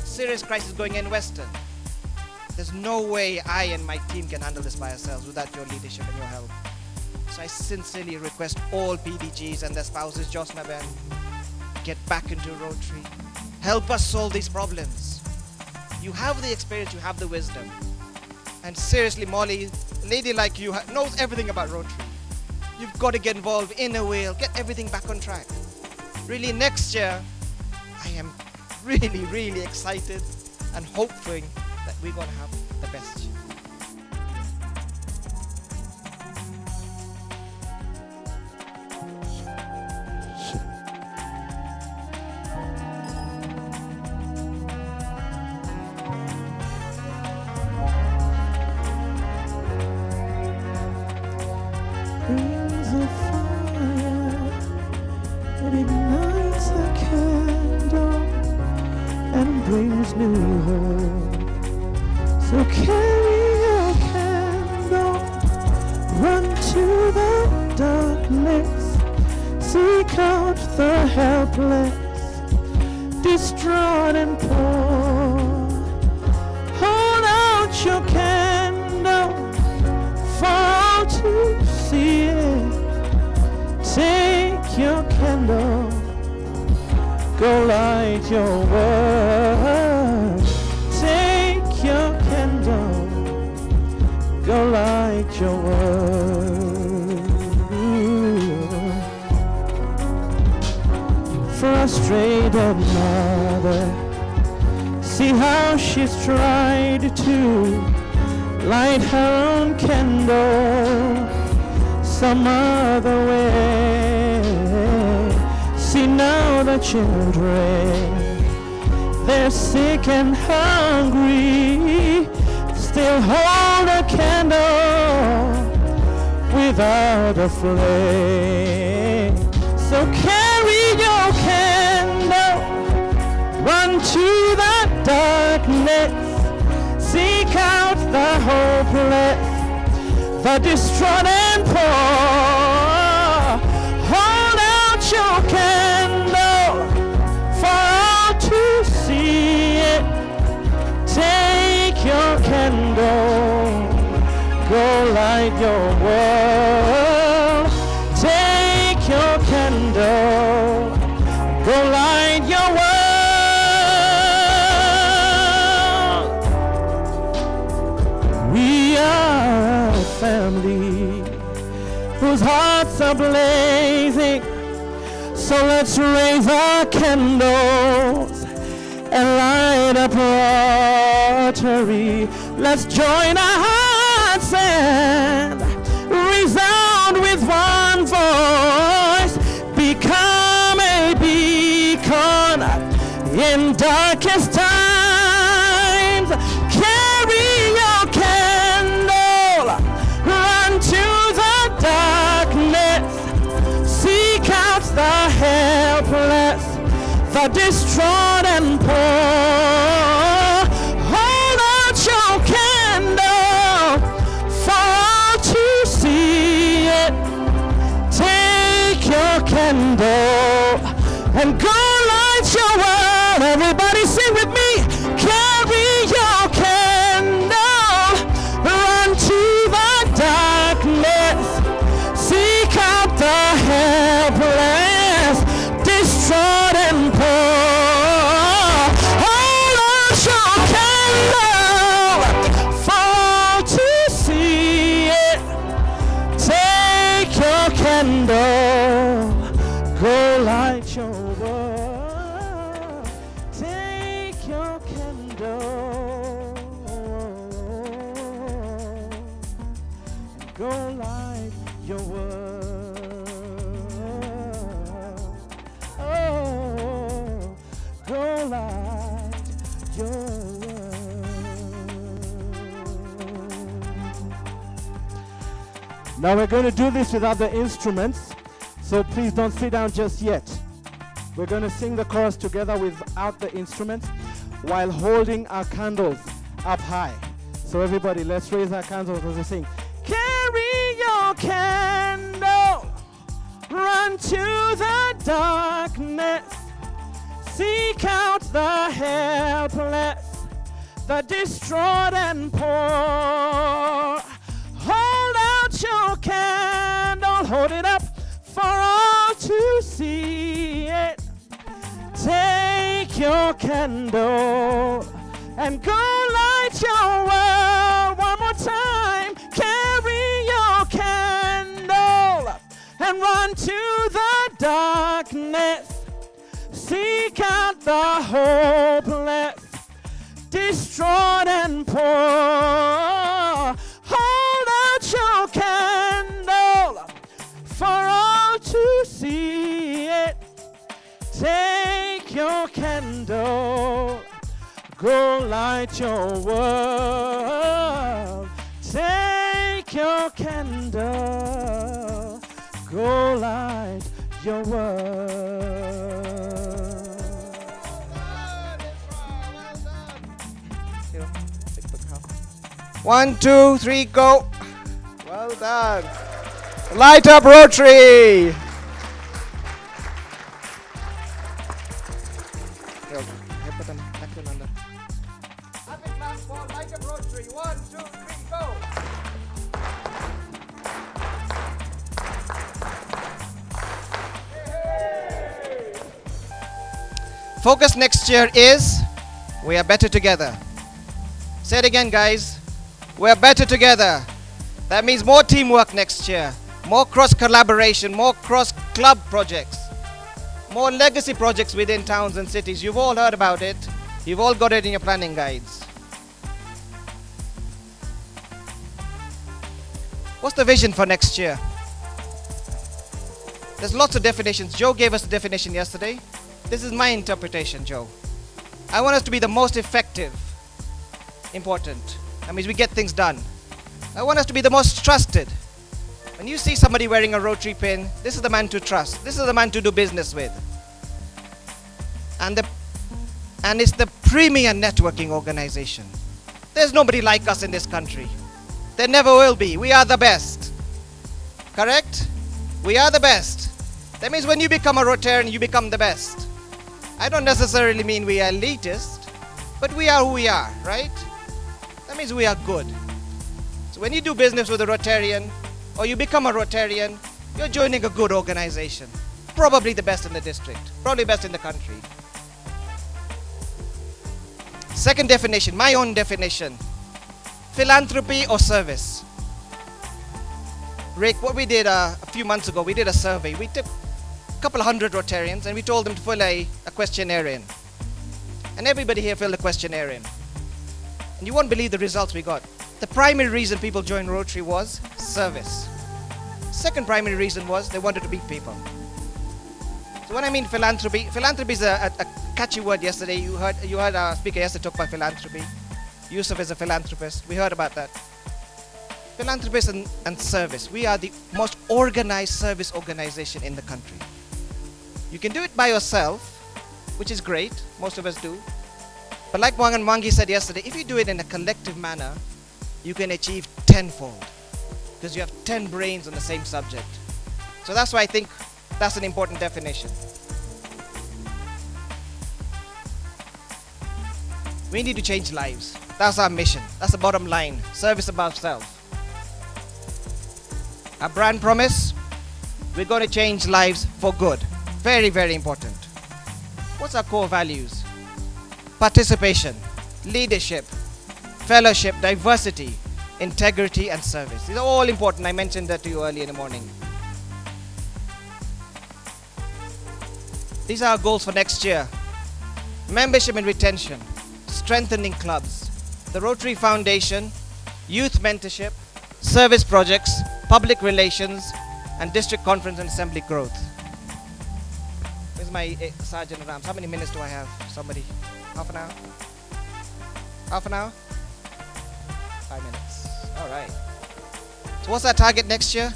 Serious crisis going in Western. There's no way I and my team can handle this by ourselves without your leadership and your help. So I sincerely request all PDGs and their spouses, Josna Ben, get back into Rotary. Help us solve these problems. You have the experience, you have the wisdom. And seriously, Molly, a lady like you knows everything about Rotary. You've got to get involved in a wheel, get everything back on track. Really, next year, I am really excited and hoping that we're going to have the best year. Brings a fire and ignites a candle and brings new hope. So carry your candle, run to the darkness, seek out the helpless, distraught and poor. Hold out your candle for all to see it. Take your candle, go light your world. Take your candle, go light your world. Frustrated mother, see how she's tried to light her own candle some other way. See now the children, they're sick and hungry, still hold a candle without a flame. So carry your candle, run to the darkness, seek out the hopeless, the distraught and poor. Hold out your candle for all to see it. Take your candle, go light your world. Take your candle, go light your world. We are a family whose hearts are blazing, so let's raise our candles and light up Rotary. Let's join our hearts and resound with one voice. Become a beacon in darkest times. Carry your candle, run to the darkness, seek out the helpless, the distraught and poor. Hold out your candle for all to see it. Take your candle and go light your world. Everybody sing with me. Carry your candle, run to the darkness, seek out the helpless, distraught and poor. Hold out your candle for all to see it. Take your candle, go light your world. Take your candle, Now we're going to do this without the instruments, so please don't sit down just yet. We're going to sing the chorus together without the instruments while holding our candles up high. So everybody, let's raise our candles as we sing. Carry your candle, run to the darkness, seek out the helpless, the distraught and poor. Hold out your candle, hold it up for all to see it. Take your candle and go light your world. One more time. Carry your candle and run to the darkness. Seek out the hopeless, distraught and poor. Hold out your candle for all to see it. Take your candle, go light your world. Take your candle, go light your world. 1, 2, 3, go. Well done. Light up Rotary. Light up Rotary. 1, 2, 3, go. Focus next year is we are better together. Say it again, guys. We are better together. That means more teamwork next year, more cross collaboration, more cross club projects, more legacy projects within towns and cities. You've all heard about it. You've all got it in your planning guides. What's the vision for next year? There's lots of definitions. Joe gave us a definition yesterday. This is my interpretation, Joe. I want us to be the most effective. Important. That means we get things done. I want us to be the most trusted. When you see somebody wearing a Rotary pin, this is the man to trust. This is the man to do business with. And it's the premier networking organization. There's nobody like us in this country. There never will be. We are the best. Correct? We are the best. That means when you become a Rotarian, you become the best. I don't necessarily mean we are elitist, but we are who we are, right? That means we are good. So when you do business with a Rotarian, or you become a Rotarian, you're joining a good organization. Probably the best in the district. Probably best in the country. Second definition, my own definition. Philanthropy or service. Rick, what we did a few months ago, we did a survey. We took a couple of hundred Rotarians and we told them to fill a questionnaire in. And everybody here filled a questionnaire in. And you won't believe the results we got. The primary reason people joined Rotary was service. Second primary reason was they wanted to meet people. So when I mean philanthropy is a catchy word yesterday. You heard our speaker yesterday talk about philanthropy. Yusuf is a philanthropist. We heard about that. Philanthropist and service. We are the most organized service organization in the country. You can do it by yourself, which is great. Most of us do. But like Wangi said yesterday, if you do it in a collective manner, you can achieve tenfold. Because you have 10 brains on the same subject. So that's why I think that's an important definition. We need to change lives. That's our mission. That's the bottom line. Service above self. Our brand promise, we're going to change lives for good. Very, very important. What's our core values? Participation, leadership, fellowship, diversity, integrity, and service. These are all important. I mentioned that to you early in the morning. These are our goals for next year. Membership and retention, strengthening clubs, the Rotary Foundation, youth mentorship, service projects, public relations, and district conference and assembly growth. Where's my Sergeant at Arms? How many minutes do I have? Somebody? Half an hour? Half an hour? 5 minutes. All right. So what's our target next year?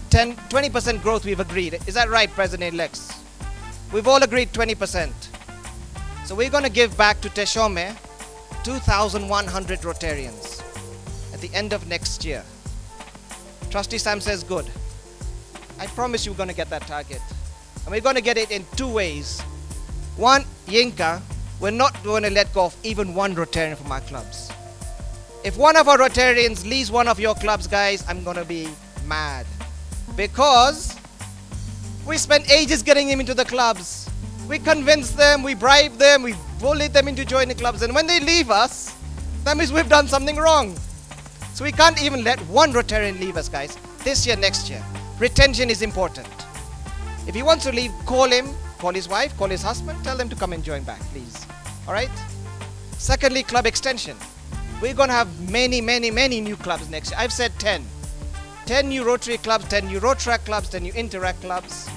20% growth we've agreed. Is that right, President-elects? We've all agreed 20%. So we're going to give back to Teshome 2,100 Rotarians at the end of next year. Trustee Sam says good. I promise you we're going to get that target. And we're going to get it in two ways. One, Yinka, we're not going to let go of even one Rotarian from our clubs. If one of our Rotarians leaves one of your clubs, guys, I'm going to be mad. Because we spent ages getting them into the clubs. We convinced them, we bribed them, we bullied them into joining clubs. And when they leave us, that means we've done something wrong. So we can't even let one Rotarian leave us, guys. This year, next year. Retention is important. If he wants to leave, call him, call his wife, call his husband, tell them to come and join back, please. All right? Secondly, club extension. We're going to have many new clubs next year. I've said 10. 10 new Rotary clubs, 10 new Rotaract clubs, 10 new Interact clubs.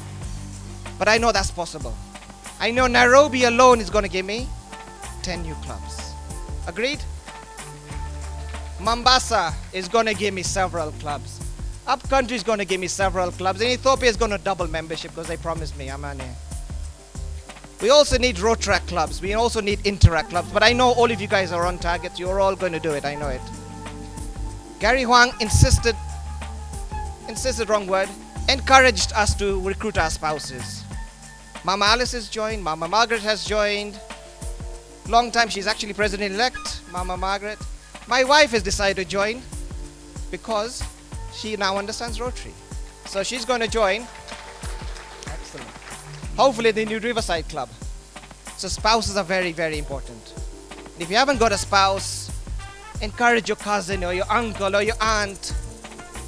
But I know that's possible. I know Nairobi alone is going to give me 10 new clubs. Agreed? Mombasa is going to give me several clubs. Upcountry is going to give me several clubs. And Ethiopia is going to double membership because they promised me. Amane. We also need Rotaract clubs. We also need Interact clubs. But I know all of you guys are on target. You're all going to do it. I know it. Gary Huang insisted, wrong word, encouraged us to recruit our spouses. Mama Alice has joined. Mama Margaret has joined. Long time, she's actually president-elect, Mama Margaret. My wife has decided to join because she now understands Rotary. So she's going to join. Excellent. Hopefully the new Riverside Club. So spouses are very important. And if you haven't got a spouse, encourage your cousin or your uncle or your aunt,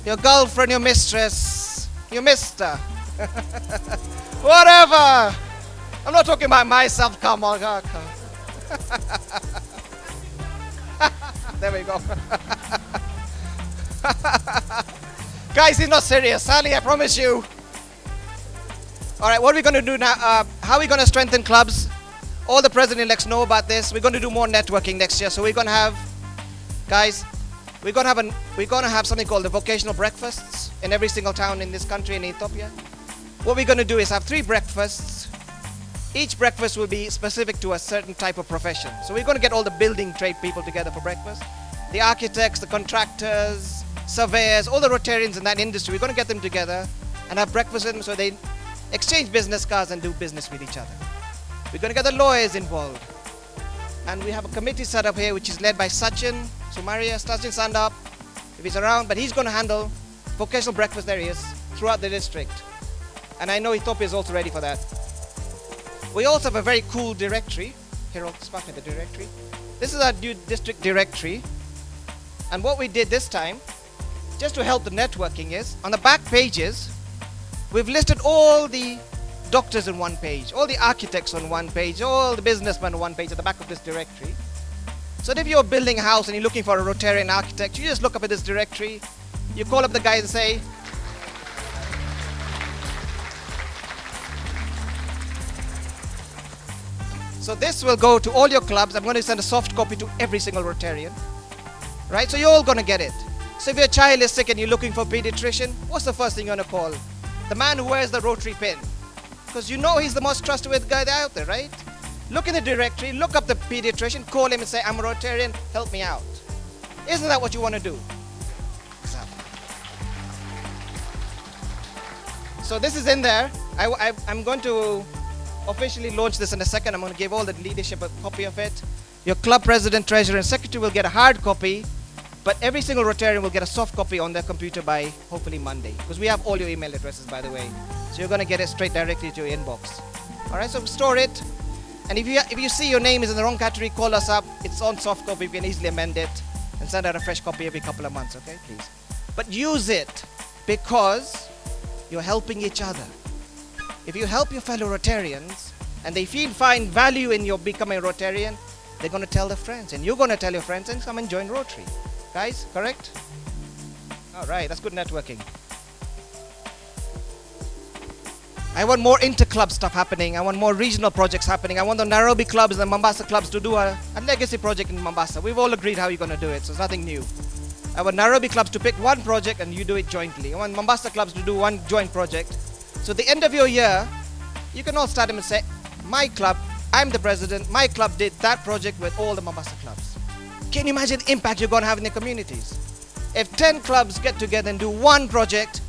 your girlfriend, your mistress, your mister. Whatever. I'm not talking about myself. Come on. There we go. Guys, he's not serious. Sally, I promise you. All right, what are we going to do now? How are we going to strengthen clubs? All the president-elects know about this. We're going to do more networking next year. So we're going to have, guys, we're going to have something called the vocational breakfasts in every single town in this country in Ethiopia. What we're going to do is have 3 breakfasts. Each breakfast will be specific to a certain type of profession. So we're going to get all the building trade people together for breakfast. The architects, the contractors, surveyors, all the Rotarians in that industry. We're going to get them together and have breakfast with them so they exchange business cards and do business with each other. We're going to get the lawyers involved. And we have a committee set up here which is led by Sachin Sumaria. Sachin, stand up if he's around. But he's going to handle vocational breakfast areas throughout the district. And I know Ethiopia is also ready for that. We also have a very cool directory. Here, I'll spot me the directory. This is our new district directory. And what we did this time, just to help the networking, is on the back pages, we've listed all the doctors on one page, all the architects on one page, all the businessmen on one page at the back of this directory. So if you're building a house and you're looking for a Rotarian architect, you just look up at this directory, you call up the guy and say, so this will go to all your clubs. I'm going to send a soft copy to every single Rotarian. Right? So you're all going to get it. So if your child is sick and you're looking for a pediatrician, what's the first thing you're going to call? The man who wears the Rotary pin. Because you know he's the most trustworthy guy out there, right? Look in the directory, look up the pediatrician, call him and say, I'm a Rotarian, help me out. Isn't that what you want to do? Exactly. So this is in there. I'm going to officially launch this in a second. I'm going to give all the leadership a copy of it. Your club president, treasurer, and secretary will get a hard copy, but every single Rotarian will get a soft copy on their computer by hopefully Monday, because we have all your email addresses, by the way. So you're going to get it straight directly to your inbox. All right, so store it. And if you see your name is in the wrong category, call us up. It's on soft copy. You can easily amend it and send out a fresh copy every couple of months, okay, please. But use it because you're helping each other. If you help your fellow Rotarians and they find value in your becoming a Rotarian, they're going to tell their friends, and you're going to tell your friends and come and join Rotary. Guys, correct? All right, that's good networking. I want more inter-club stuff happening. I want more regional projects happening. I want the Nairobi clubs and the Mombasa clubs to do a legacy project in Mombasa. We've all agreed how you're going to do it, so it's nothing new. I want Nairobi clubs to pick one project and you do it jointly. I want Mombasa clubs to do one joint project. So at the end of your year, you can all start them and say, my club, I'm the president, my club did that project with all the Mombasa clubs. Can you imagine the impact you're going to have in the communities? If 10 clubs get together and do one project,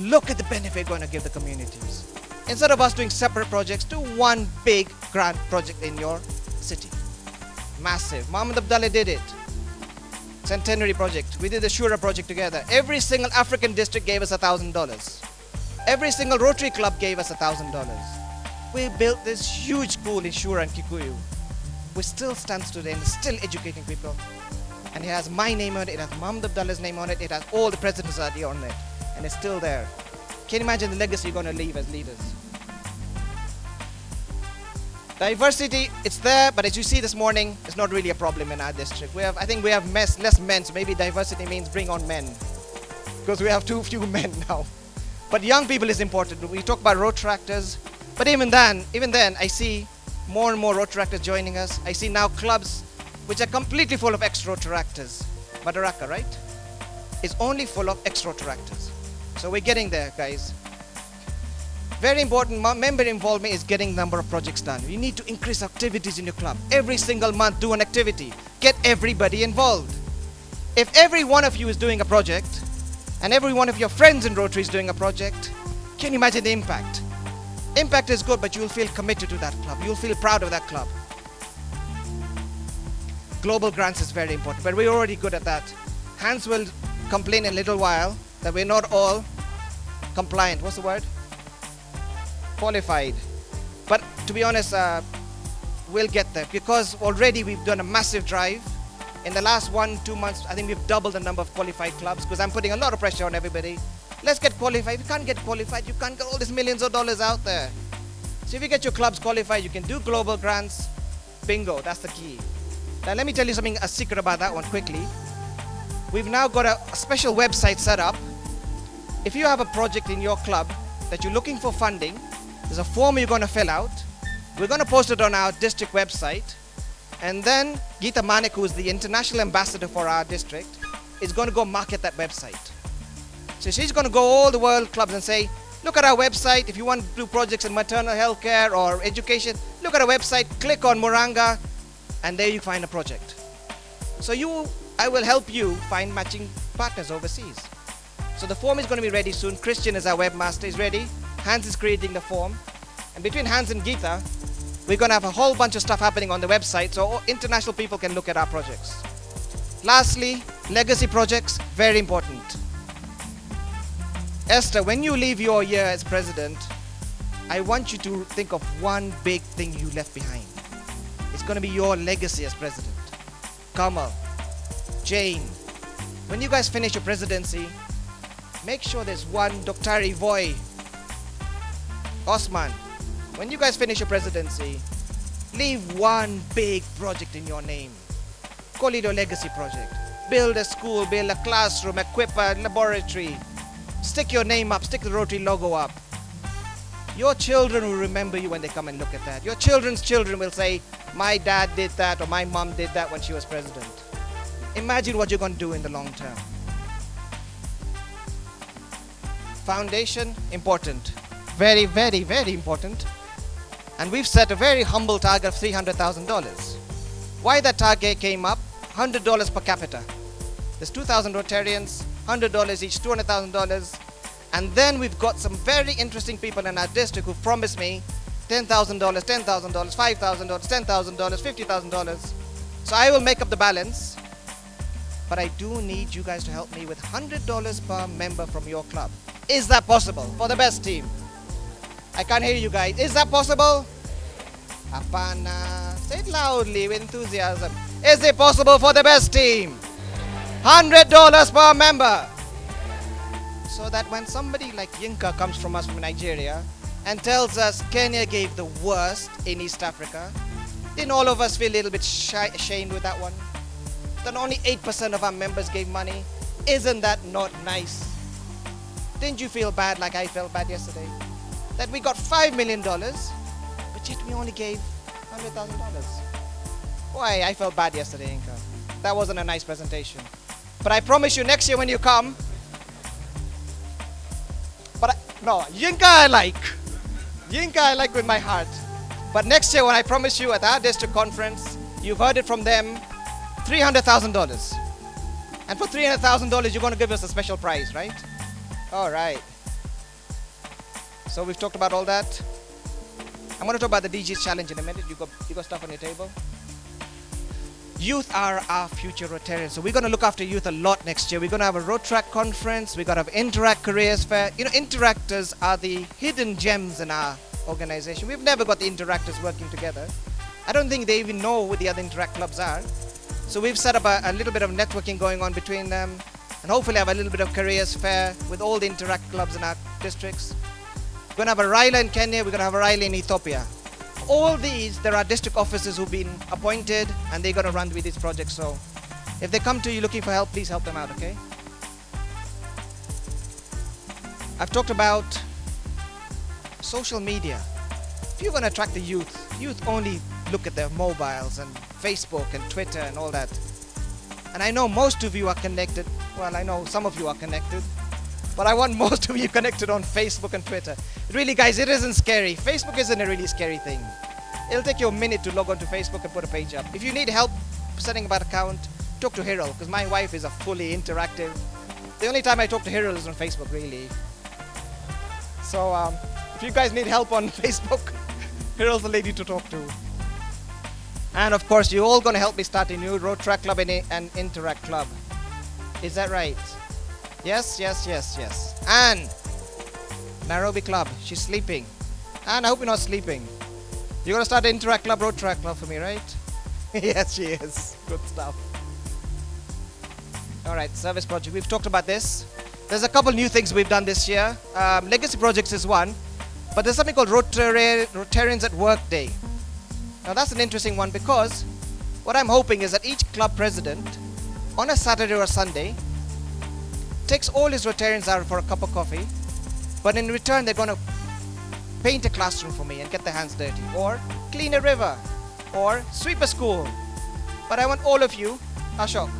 look at the benefit you're going to give the communities. Instead of us doing separate projects, do one big grand project in your city. Massive. Mohammed Abdallah did it. Centenary project. We did the Shura project together. Every single African district gave us $1,000. Every single Rotary club gave us $1,000. We built this huge school in Shura and Kikuyu, which still stands today and is still educating people. And it has my name on it, it has Mohammed Abdallah's name on it, it has all the presidents on it, and it's still there. Can you imagine the legacy you're going to leave as leaders? Diversity, it's there, but as you see this morning, it's not really a problem in our district. I think we have less men, so maybe diversity means bring on men, because we have too few men now. But young people is important. We talk about road tractors, but even then, I see more and more road tractors joining us. I see now clubs which are completely full of ex-road tractors. Madaraka, right? Is only full of ex-road tractors. So we're getting there, guys. Very important, member involvement is getting number of projects done. You need to increase activities in your club. Every single month, do an activity. Get everybody involved. If every one of you is doing a project, and every one of your friends in Rotary is doing a project, can you imagine the impact? Impact is good, but you'll feel committed to that club. You'll feel proud of that club. Global grants is very important, but we're already good at that. Hans will complain in a little while that we're not all compliant. What's the word? Qualified. But to be honest, we'll get there, because already we've done a massive drive. In the last 1-2 months, I think we've doubled the number of qualified clubs, because I'm putting a lot of pressure on everybody. Let's get qualified. If you can't get qualified, you can't get all these millions of dollars out there. So if you get your clubs qualified, you can do global grants. Bingo, that's the key. Now let me tell you something, a secret about that one quickly. We've now got a special website set up. If you have a project in your club that you're looking for funding, there's a form you're going to fill out. We're going to post it on our district website. And then Geeta Manik, who is the international ambassador for our district, is going to go market that website. So she's going to go all the world clubs and say, look at our website. If you want to do projects in maternal health care or education, look at our website, click on Muranga, and there you find a project. So I will help you find matching partners overseas. So the form is going to be ready soon. Christian is our webmaster, is ready. Hans is creating the form. And between Hans and Geeta, we're going to have a whole bunch of stuff happening on the website so international people can look at our projects. Lastly, legacy projects, very important. Esther, when you leave your year as president, I want you to think of one big thing you left behind. It's going to be your legacy as president. Kamal, Jane, when you guys finish your presidency, make sure there's one Dr. Ivoy, Osman, when you guys finish your presidency, leave one big project in your name. Call it your legacy project. Build a school, build a classroom, equip a laboratory. Stick your name up, stick the Rotary logo up. Your children will remember you when they come and look at that. Your children's children will say, my dad did that or my mom did that when she was president. Imagine what you're going to do in the long term. Foundation, important. Very, very, very important. And we've set a very humble target of $300,000. Why that target came up? $100 per capita. There's 2,000 Rotarians, $100 each, $200,000. And then we've got some very interesting people in our district who promised me $10,000, $10,000, $5,000, $10,000, $50,000. So I will make up the balance. But I do need you guys to help me with $100 per member from your club. Is that possible for the best team? I can't hear you guys. Is that possible? Apana. Say it loudly with enthusiasm. Is it possible for the best team? $100 per member. So that when somebody like Yinka comes from us from Nigeria and tells us Kenya gave the worst in East Africa, didn't all of us feel a little bit ashamed with that one? Then only 8% of our members gave money. Isn't that not nice? Didn't you feel bad like I felt bad yesterday? That we got $5 million, but yet we only gave $100,000. Why? I felt bad yesterday, Inka. That wasn't a nice presentation. But I promise you next year when you come, no, Yinka I like. Yinka I like with my heart. But next year when I promise you at our district conference, you've heard it from them, $300,000. And for $300,000, you're going to give us a special prize, right? All right. So we've talked about all that. I'm going to talk about the DG's challenge in a minute. You got stuff on your table? Youth are our future Rotarians. So we're going to look after youth a lot next year. We're going to have a road track conference. We're going to have Interact Careers Fair. You know, Interactors are the hidden gems in our organization. We've never got the Interactors working together. I don't think they even know what the other Interact clubs are. So we've set up a little bit of networking going on between them, and hopefully have a little bit of careers fair with all the Interact clubs in our districts. We're going to have a RILA in Kenya. We're going to have a RILA in Ethiopia. All these, there are district officers who've been appointed, and they're going to run with these projects. So if they come to you looking for help, please help them out, okay? I've talked about social media. If you're going to attract the youth only look at their mobiles and Facebook and Twitter and all that. And I know most of you are connected. Well, I know some of you are connected. But I want most of you connected on Facebook and Twitter. Really, guys, it isn't scary. Facebook isn't a really scary thing. It'll take you a minute to log on to Facebook and put a page up. If you need help setting up an account, talk to Hyrule, because my wife is a fully interactive. The only time I talk to Hyrule is on Facebook, really. So if you guys need help on Facebook, Hyrule's the lady to talk to. And of course, you're all going to help me start a new road track club and Interact club. Is that right? Yes. And Nairobi club, she's sleeping. And I hope you're not sleeping. You're going to start an Interact club, road track club for me, right? Yes, she is. Good stuff. All right, service project. We've talked about this. There's a couple new things we've done this year. Legacy projects is one, but there's something called Rotarians at Work Day. Now that's an interesting one, because what I'm hoping is that each club president on a Saturday or Sunday takes all his Rotarians out for a cup of coffee, but in return they're going to paint a classroom for me and get their hands dirty, or clean a river, or sweep a school. But I want all of you, Ashok,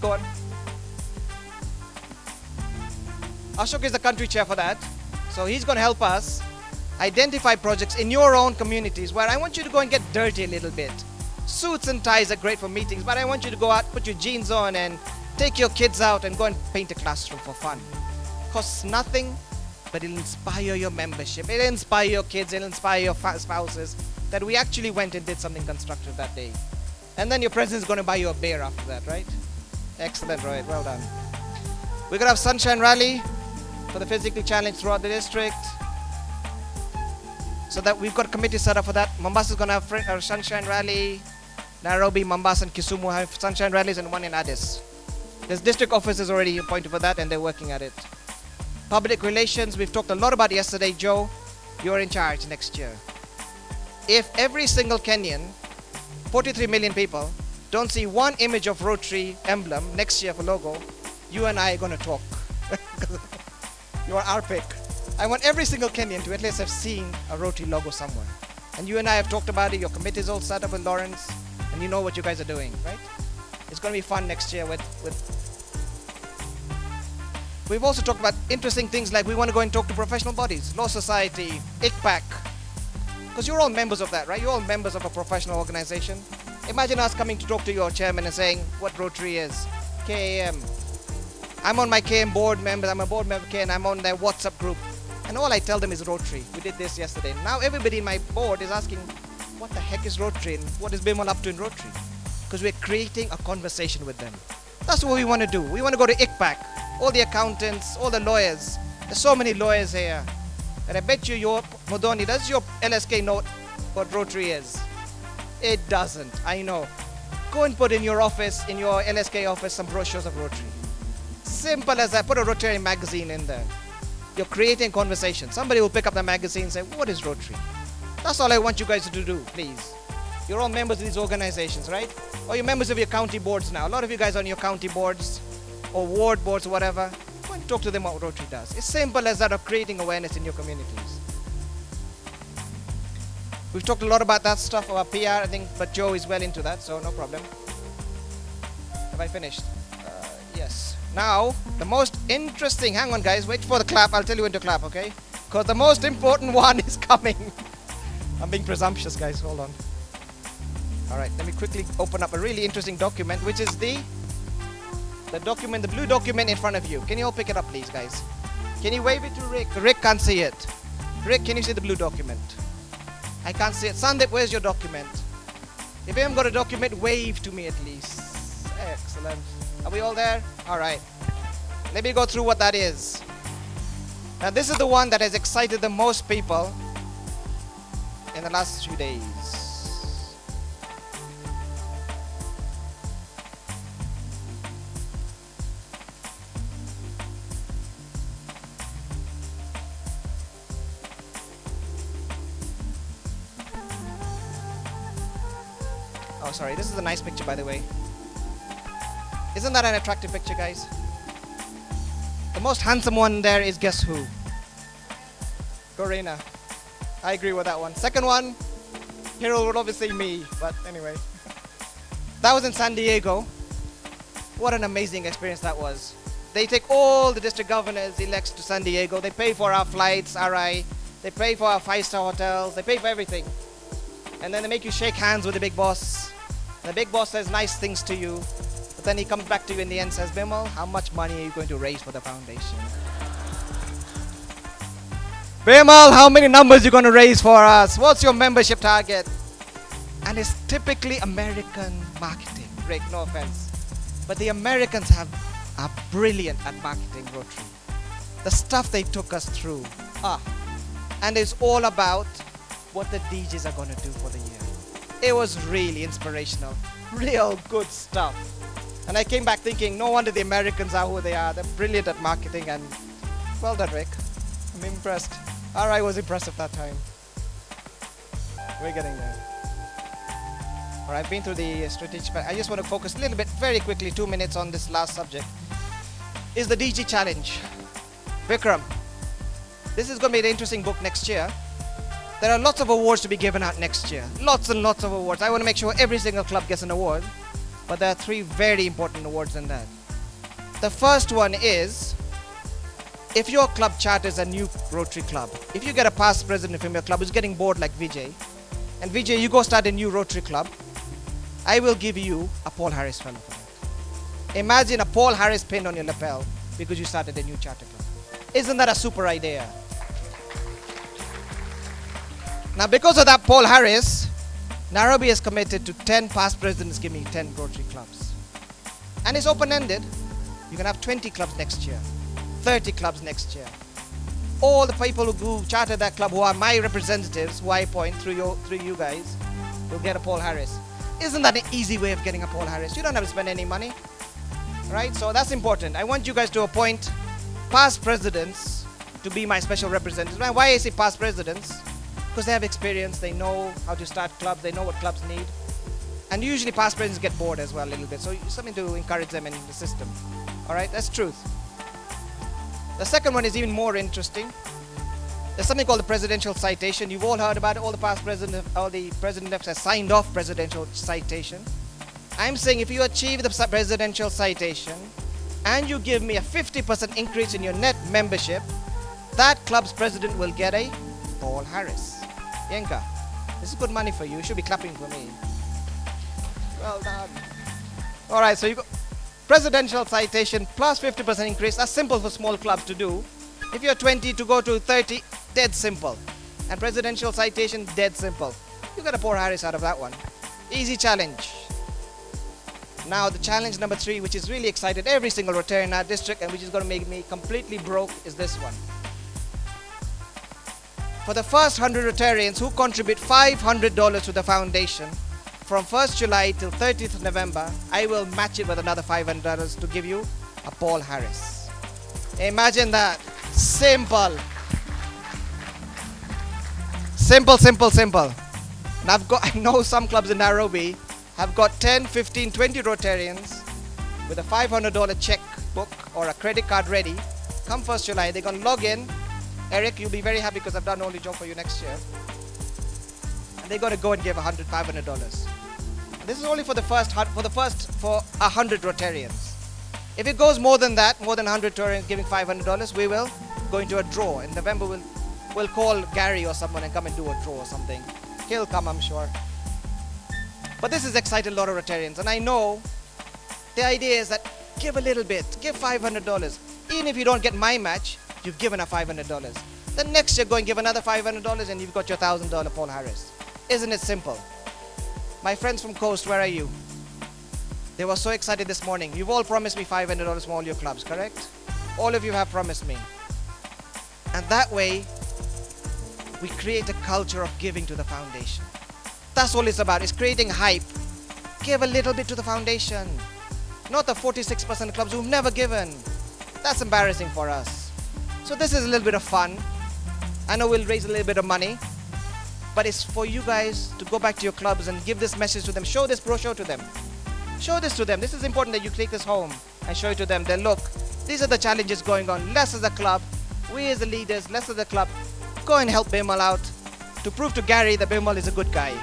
go on. Ashok is the country chair for that, so he's going to help us identify projects in your own communities where I want you to go and get dirty a little bit. Suits and ties are great for meetings, but I want you to go out, put your jeans on, and take your kids out and go and paint a classroom for fun. Costs nothing, but it'll inspire your membership. It'll inspire your kids, it'll inspire your spouses that we actually went and did something constructive that day. And then your president's going to buy you a beer after that, right? Excellent, Rohit. Well done. We're going to have Sunshine Rally for the physically challenged throughout the district. So that we've got a committee set up for that. Mombasa is going to have a Sunshine Rally. Nairobi, Mombasa, and Kisumu have Sunshine Rallies, and one in Addis. There's district officers already appointed for that, and they're working at it. Public relations, we've talked a lot about yesterday. Joe, you're in charge next year. If every single Kenyan, 43 million people, don't see one image of Rotary emblem next year for logo, you and I are going to talk. You are our pick. I want every single Kenyan to at least have seen a Rotary logo somewhere. And you and I have talked about it. Your committee is all set up with Lawrence, and you know what you guys are doing, right? It's going to be fun next year with. We've also talked about interesting things like we want to go and talk to professional bodies, Law Society, ICPAC, because you're all members of that, right? You're all members of a professional organization. Imagine us coming to talk to your chairman and saying what Rotary is, KAM. I'm on my KM board members. I'm a board member of KM. I'm on their WhatsApp group. And all I tell them is Rotary. We did this yesterday. Now everybody in my board is asking, what the heck is Rotary and what is Bimal up to in Rotary? Because we're creating a conversation with them. That's what we want to do. We want to go to ICPAC, all the accountants, all the lawyers. There's so many lawyers here. And I bet you, Modoni, does your LSK know what Rotary is? It doesn't. I know. Go and put in your office, in your LSK office, some brochures of Rotary. Simple as that. Put a Rotary magazine in there. You're creating conversation. Somebody will pick up the magazine and say, what is Rotary? That's all I want you guys to do, please. You're all members of these organizations, right? Or you're members of your county boards now. A lot of you guys are on your county boards or ward boards or whatever. Go and talk to them what Rotary does. It's simple as that, of creating awareness in your communities. We've talked a lot about that stuff, about PR, I think, but Joe is well into that, so no problem. Have I finished? Yes. Now, the most interesting, hang on guys, wait for the clap, I'll tell you when to clap, okay? Because the most important one is coming. I'm being presumptuous guys, hold on. Alright, let me quickly open up a really interesting document, which is the document, the blue document in front of you. Can you all pick it up please guys? Can you wave it to Rick? Rick can't see it. Rick, can you see the blue document? I can't see it. Sandeep, where's your document? If you haven't got a document, wave to me at least. Excellent. Are we all there? Alright. Let me go through what that is. Now this is the one that has excited the most people in the last few days. Oh, sorry, this is a nice picture by the way. Isn't that an attractive picture, guys? The most handsome one there is guess who? Gorena. I agree with that one. Second one, Hero would obviously me, but anyway. That was in San Diego. What an amazing experience that was. They take all the district governors elects to San Diego. They pay for our flights, RI. They pay for our 5-star hotels. They pay for everything. And then they make you shake hands with the big boss. And the big boss says nice things to you. But then he comes back to you in the end and says, Bimal, how much money are you going to raise for the foundation? Bimal, how many numbers are you going to raise for us? What's your membership target? And it's typically American marketing. Rick, no offense. But the Americans are brilliant at marketing Rotary. The stuff they took us through. And it's all about what the DJs are going to do for the year. It was really inspirational. Real good stuff. And I came back thinking, no wonder the Americans are who they are. They're brilliant at marketing and well done, Rick. I'm impressed. RI was impressive that time. We're getting there. Alright, I've been through the strategic. I just want to focus a little bit, very quickly, 2 minutes on this last subject. Is the DG challenge. Vikram, this is going to be an interesting book next year. There are lots of awards to be given out next year. Lots and lots of awards. I want to make sure every single club gets an award. But there are 3 very important awards in that. The first one is, if your club charters a new Rotary club, if you get a past president from your club who's getting bored like Vijay, and Vijay, you go start a new Rotary club, I will give you a Paul Harris fellow for that. Imagine a Paul Harris pin on your lapel because you started a new charter club. Isn't that a super idea? Now because of that Paul Harris, Nairobi has committed to 10 past presidents give me 10 Rotary clubs. And it's open-ended. You can have 20 clubs next year, 30 clubs next year. All the people who chartered that club, who are my representatives, who I appoint through you guys, will get a Paul Harris. Isn't that an easy way of getting a Paul Harris? You don't have to spend any money, right? So that's important. I want you guys to appoint past presidents to be my special representatives. Why I say past presidents? Because they have experience, they know how to start clubs, they know what clubs need. And usually past presidents get bored as well a little bit, so something to encourage them in the system. Alright, that's truth. The second one is even more interesting. There's something called the presidential citation. You've all heard about it. All the past presidents, all the presidents have signed off presidential citation. I'm saying if you achieve the presidential citation and you give me a 50% increase in your net membership, that club's president will get a Paul Harris. Yenka, this is good money for you. You should be clapping for me. Well done. Alright, so you go presidential citation plus 50% increase. That's simple for small clubs to do. If you're 20 to go to 30, dead simple. And presidential citation, dead simple. You got a Paul Harris out of that one. Easy challenge. Now the challenge number 3, which is really excited every single Rotarian in our district and which is going to make me completely broke, is this one. For the first 100 Rotarians who contribute $500 to the foundation, from 1st July till 30th November, I will match it with another $500 to give you a Paul Harris. Imagine that. Simple. Simple, simple, simple. And I know some clubs in Nairobi have got 10, 15, 20 Rotarians with a $500 checkbook or a credit card ready. Come 1st July, they're going to log in. Eric, you'll be very happy because I've done all the job for you next year. And they're going to go and give $500. This is only for the first 100 Rotarians. If it goes more than that, more than 100 Rotarians giving $500, we will go into a draw. In November, we'll call Gary or someone and come and do a draw or something. He'll come, I'm sure. But this has excited a lot of Rotarians, and I know the idea is that give a little bit, give $500. Even if you don't get my match, you've given a $500. Then next year go and give another $500 and you've got your $1,000 Paul Harris. Isn't it simple? My friends from Coast, where are you? They were so excited this morning. You've all promised me $500 from all your clubs, correct? All of you have promised me. And that way, we create a culture of giving to the foundation. That's all it's about. It's creating hype. Give a little bit to the foundation. Not the 46% of clubs who've never given. That's embarrassing for us. So this is a little bit of fun. I know we'll raise a little bit of money, but it's for you guys to go back to your clubs and give this message to them. Show this brochure to them. Show this to them. This is important that you take this home and show it to them. Then look, these are the challenges going on. Let's as a club, we as the leaders, let's as a club, go and help Bimal out to prove to Gary that Bimal is a good guy.